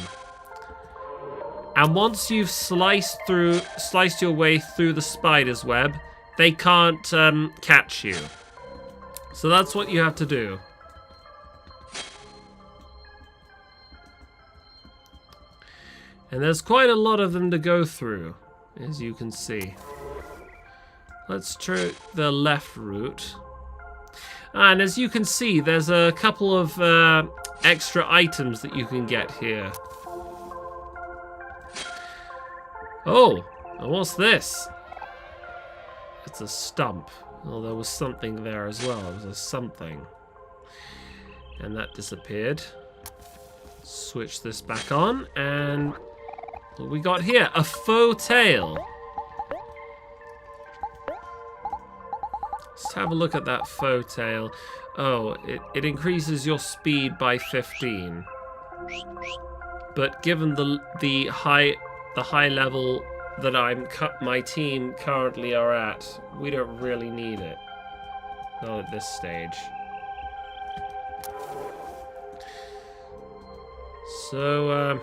And once you've sliced your way through the spider's web, they can't catch you. So that's what you have to do. And there's quite a lot of them to go through, as you can see. Let's try the left route. And as you can see, there's a couple of extra items that you can get here. Oh, and what's this? It's a stump. Oh, there was something there as well. It was a something. And that disappeared. Switch this back on, and... what we got here? A faux tail. Let's have a look at that faux tail. Oh, it increases your speed by 15. But given the high level that my team currently are at, we don't really need it. Not at this stage. So,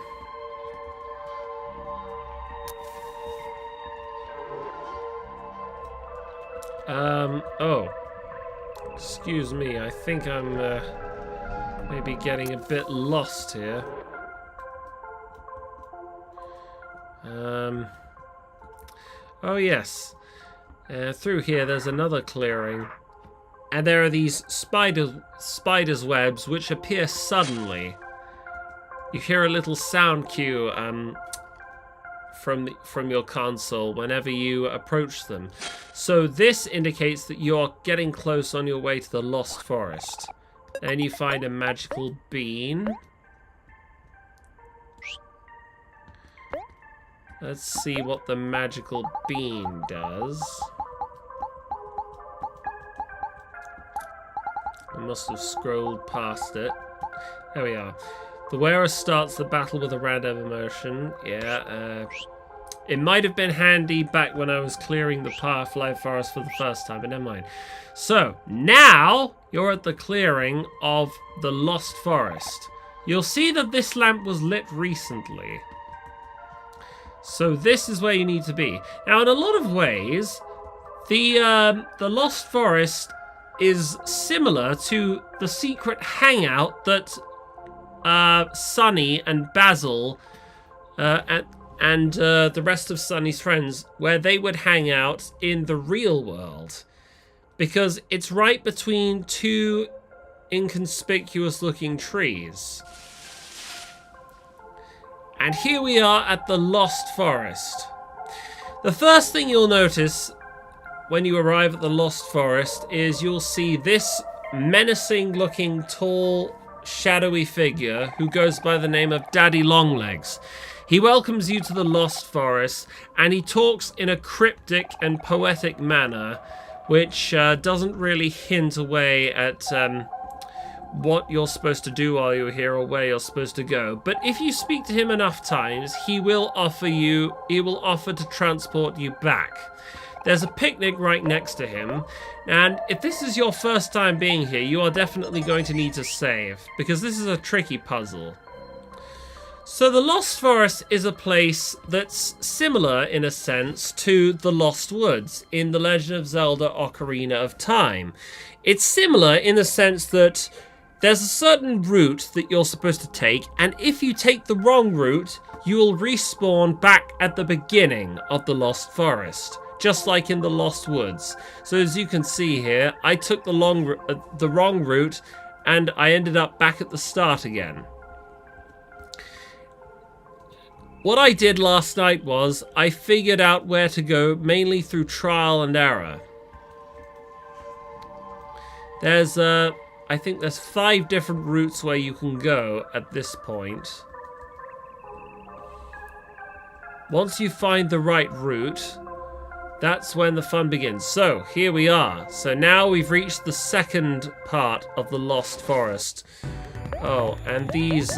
oh, excuse me, I think I'm maybe getting a bit lost here. Oh yes, through here there's another clearing, and there are these spider's webs which appear suddenly. You hear a little sound cue from your console whenever you approach them. So this indicates that you're getting close on your way to the Lost Forest. And you find a magical bean. Let's see what the magical bean does. I must have scrolled past it. There we are. The wearer starts the battle with a random emotion. Yeah, it might have been handy back when I was clearing the Firefly forest for the first time, but never mind. So, now you're at the clearing of the Lost Forest. You'll see that this lamp was lit recently. So this is where you need to be. Now, in a lot of ways, the Lost Forest is similar to the secret hangout that Sunny and Basil and the rest of Sunny's friends, where they would hang out in the real world, because it's right between two inconspicuous looking trees. And here we are at the Lost Forest. The first thing you'll notice when you arrive at the Lost Forest is you'll see this menacing-looking, tall, shadowy figure who goes by the name of Daddy Longlegs. He welcomes you to the Lost Forest, and he talks in a cryptic and poetic manner, which doesn't really hint away at what you're supposed to do while you're here or where you're supposed to go. But if you speak to him enough times, he will offer to transport you back. There's a picnic right next to him, and if this is your first time being here, you are definitely going to need to save, because this is a tricky puzzle. So the Lost Forest is a place that's similar, in a sense, to the Lost Woods in The Legend of Zelda Ocarina of Time. It's similar in the sense that there's a certain route that you're supposed to take, and if you take the wrong route, you will respawn back at the beginning of the Lost Forest, just like in the Lost Woods. So as you can see here, I took the wrong route, and I ended up back at the start again. What I did last night was I figured out where to go mainly through trial and error. There's I think there's 5 different routes where you can go at this point. Once you find the right route, that's when the fun begins. So here we are. So now we've reached the second part of the Lost Forest. Oh, and these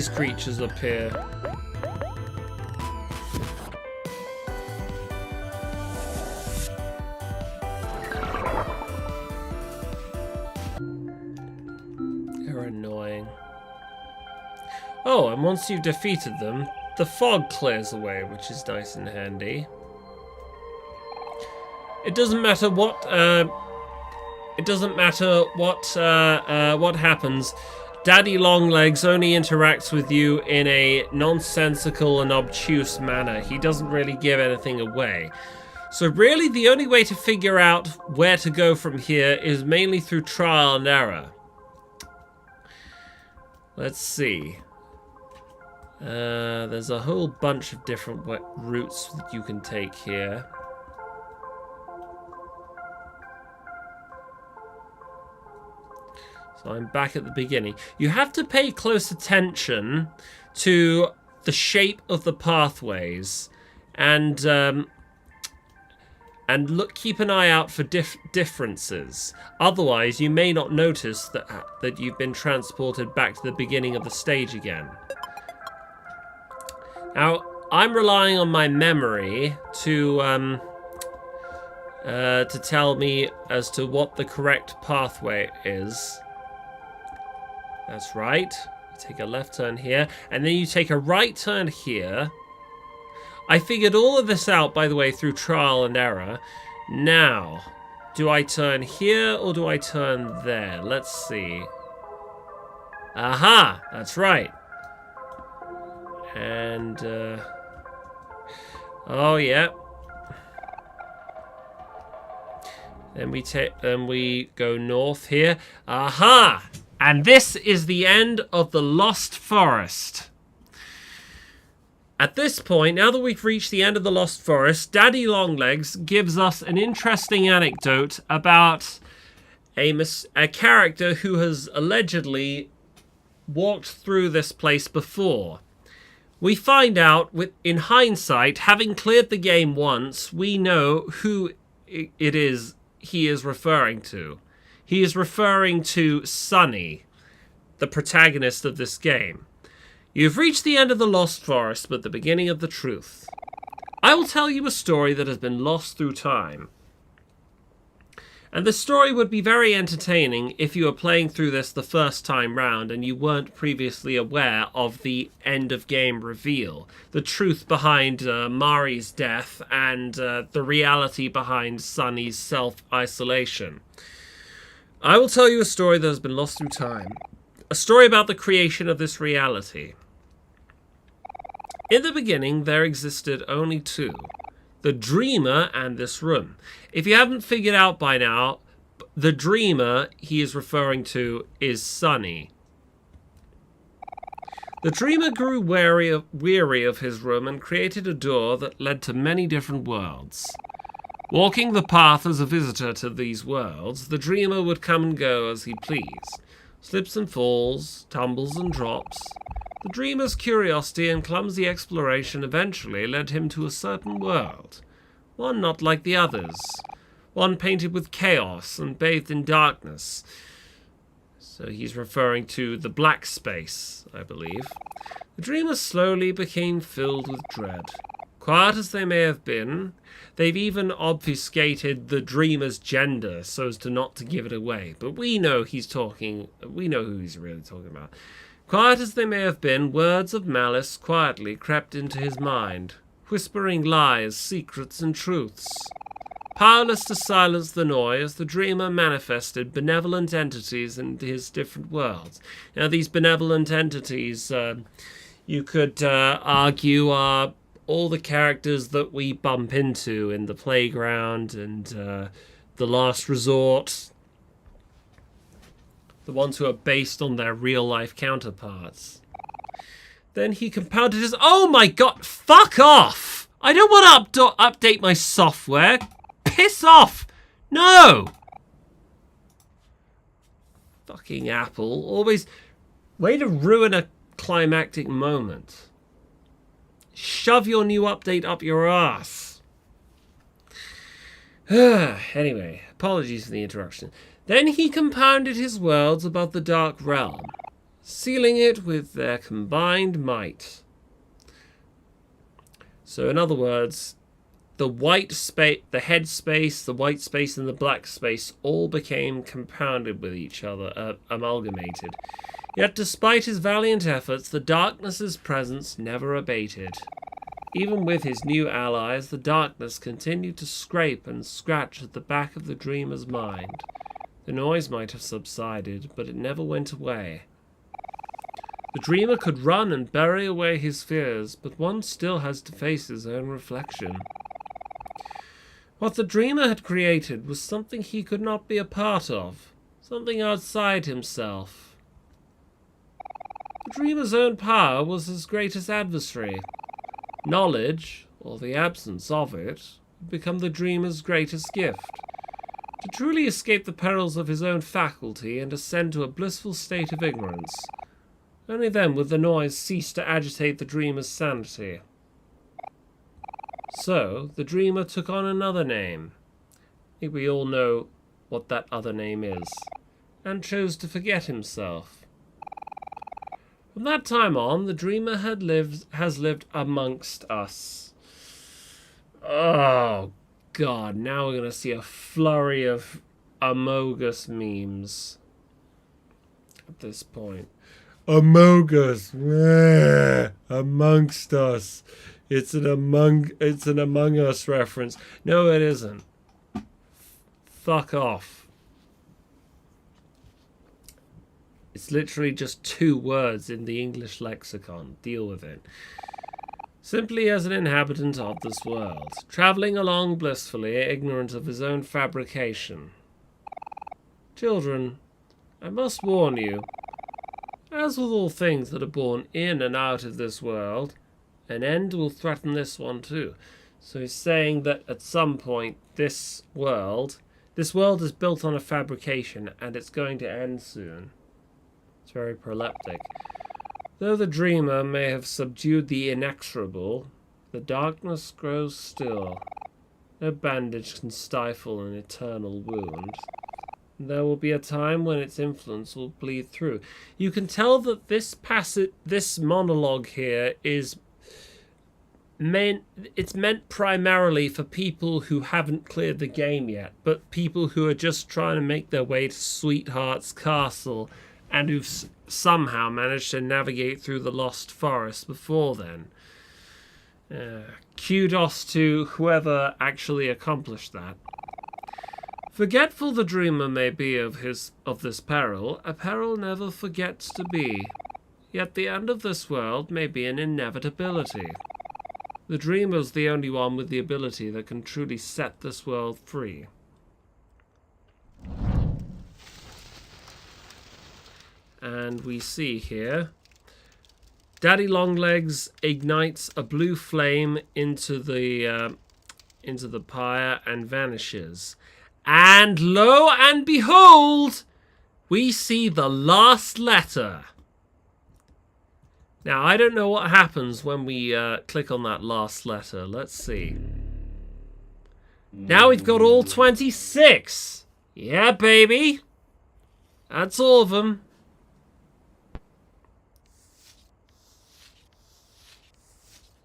creatures up here. They're annoying. Oh, and once you've defeated them, the fog clears away, which is nice and handy. It doesn't matter what what happens. Daddy Longlegs only interacts with you in a nonsensical and obtuse manner. He doesn't really give anything away. So really the only way to figure out where to go from here is mainly through trial and error. Let's see. There's a whole bunch of different routes that you can take here. So I'm back at the beginning. You have to pay close attention to the shape of the pathways, and keep an eye out for differences. Otherwise, you may not notice that you've been transported back to the beginning of the stage again. Now, I'm relying on my memory to tell me as to what the correct pathway is. That's right. You take a left turn here, and then you take a right turn here. I figured all of this out, by the way, through trial and error. Now, do I turn here or do I turn there? Let's see. Aha! That's right. And, oh, yeah. Then we go north here. Aha! And this is the end of the Lost Forest. At this point, now that we've reached the end of the Lost Forest, Daddy Longlegs gives us an interesting anecdote about a character who has allegedly walked through this place before. We find out, in hindsight, having cleared the game once, we know who it is he is referring to. He is referring to Sunny, the protagonist of this game. You've reached the end of the Lost Forest, but the beginning of the truth. I will tell you a story that has been lost through time. And the story would be very entertaining if you were playing through this the first time round and you weren't previously aware of the end of game reveal, the truth behind Mari's death, and the reality behind Sunny's self-isolation. I will tell you a story that has been lost through time. A story about the creation of this reality. In the beginning, there existed only two. The dreamer and this room. If you haven't figured out by now, the dreamer he is referring to is Sunny. The dreamer grew weary of his room and created a door that led to many different worlds. Walking the path as a visitor to these worlds, the dreamer would come and go as he pleased. Slips and falls, tumbles and drops. The dreamer's curiosity and clumsy exploration eventually led him to a certain world. One not like the others. One painted with chaos and bathed in darkness. So he's referring to the black space, I believe. The dreamer slowly became filled with dread. Quiet as they may have been, they've even obfuscated the dreamer's gender so as to not to give it away. But we know who he's really talking about. Quiet as they may have been, words of malice quietly crept into his mind, whispering lies, secrets, and truths. Powerless to silence the noise, the dreamer manifested benevolent entities in his different worlds. Now, these benevolent entities, you could argue, are all the characters that we bump into in the playground and the last resort. The ones who are based on their real-life counterparts. Then he compounded his... Oh my god! Fuck off! I don't want to update my software. Piss off! No! Fucking Apple. Always... Way to ruin a climactic moment. Shove your new update up your ass. Anyway, apologies for the interruption. Then he compounded his worlds above the dark realm, sealing it with their combined might. So in other words, the white space, the head space, the white space, and the black space all became compounded with each other, amalgamated. Yet despite his valiant efforts, the darkness's presence never abated. Even with his new allies, the darkness continued to scrape and scratch at the back of the dreamer's mind. The noise might have subsided, but it never went away. The dreamer could run and bury away his fears, but one still has to face his own reflection. What the dreamer had created was something he could not be a part of, something outside himself. The dreamer's own power was his greatest adversary. Knowledge, or the absence of it, would become the dreamer's greatest gift. To truly escape the perils of his own faculty and ascend to a blissful state of ignorance. Only then would the noise cease to agitate the dreamer's sanity. So, the dreamer took on another name. I think we all know what that other name is, and chose to forget himself. From that time on, the dreamer has lived amongst us. Oh, God, now we're going to see a flurry of Amogus memes at this point. Amogus, amongst us. It's an Among Us reference. No, it isn't. Fuck off. It's literally just 2 words in the English lexicon. Deal with it. Simply as an inhabitant of this world, travelling along blissfully, ignorant of his own fabrication. Children, I must warn you, as with all things that are born in and out of this world, an end will threaten this one too. So he's saying that at some point this world is built on a fabrication and it's going to end soon. It's very proleptic. Though the dreamer may have subdued the inexorable, the darkness grows still. No bandage can stifle an eternal wound. There will be a time when its influence will bleed through. You can tell that this monologue here is meant primarily for people who haven't cleared the game yet, but people who are just trying to make their way to Sweetheart's castle and who've somehow managed to navigate through the Lost Forest before then. Kudos to whoever actually accomplished that. Forgetful the dreamer may be of this peril, a peril never forgets to be. Yet the end of this world may be an inevitability. The dreamer's the only one with the ability that can truly set this world free. And we see here Daddy Longlegs ignites a blue flame into the pyre and vanishes. And lo and behold, we see the last letter. Now, I don't know what happens when we click on that last letter. Let's see. Now we've got all 26. Yeah, baby. That's all of them.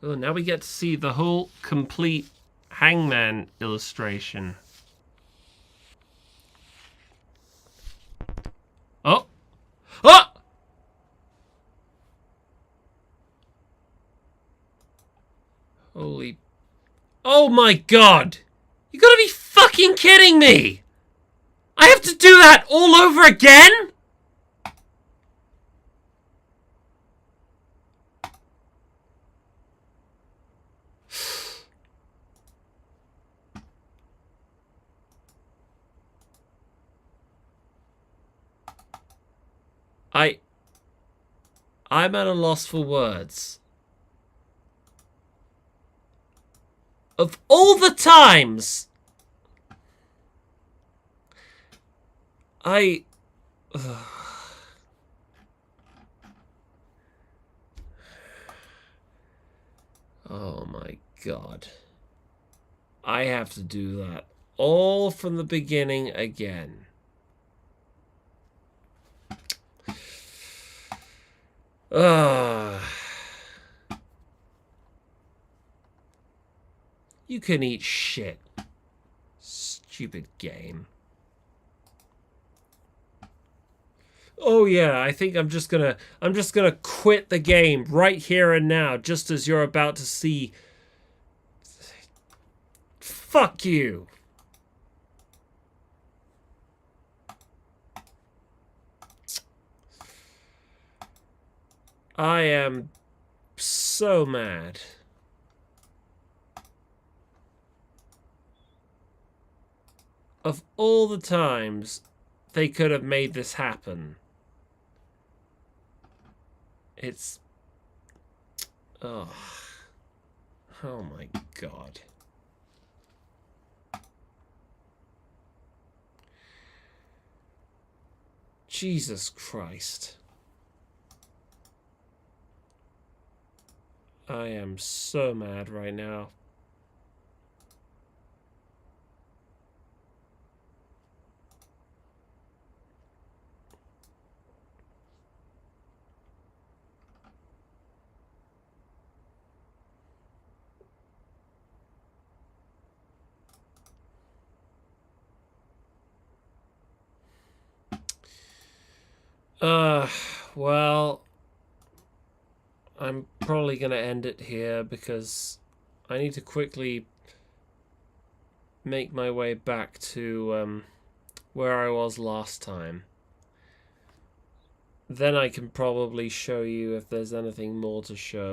Oh, now we get to see the whole complete hangman illustration. Oh! Oh! Holy... Oh my god! You gotta be fucking kidding me! I have to do that all over again?! I'm at a loss for words. Of all the times oh my god. I have to do that all from the beginning again. You can eat shit. Stupid game. Oh yeah, I think I'm just gonna quit the game right here and now, just as you're about to see. Fuck you. I am so mad. Of all the times they could have made this happen, it's... Oh my god. Jesus Christ. I am so mad right now. Well, I'm probably gonna end it here because I need to quickly make my way back to where I was last time. Then I can probably show you if there's anything more to show.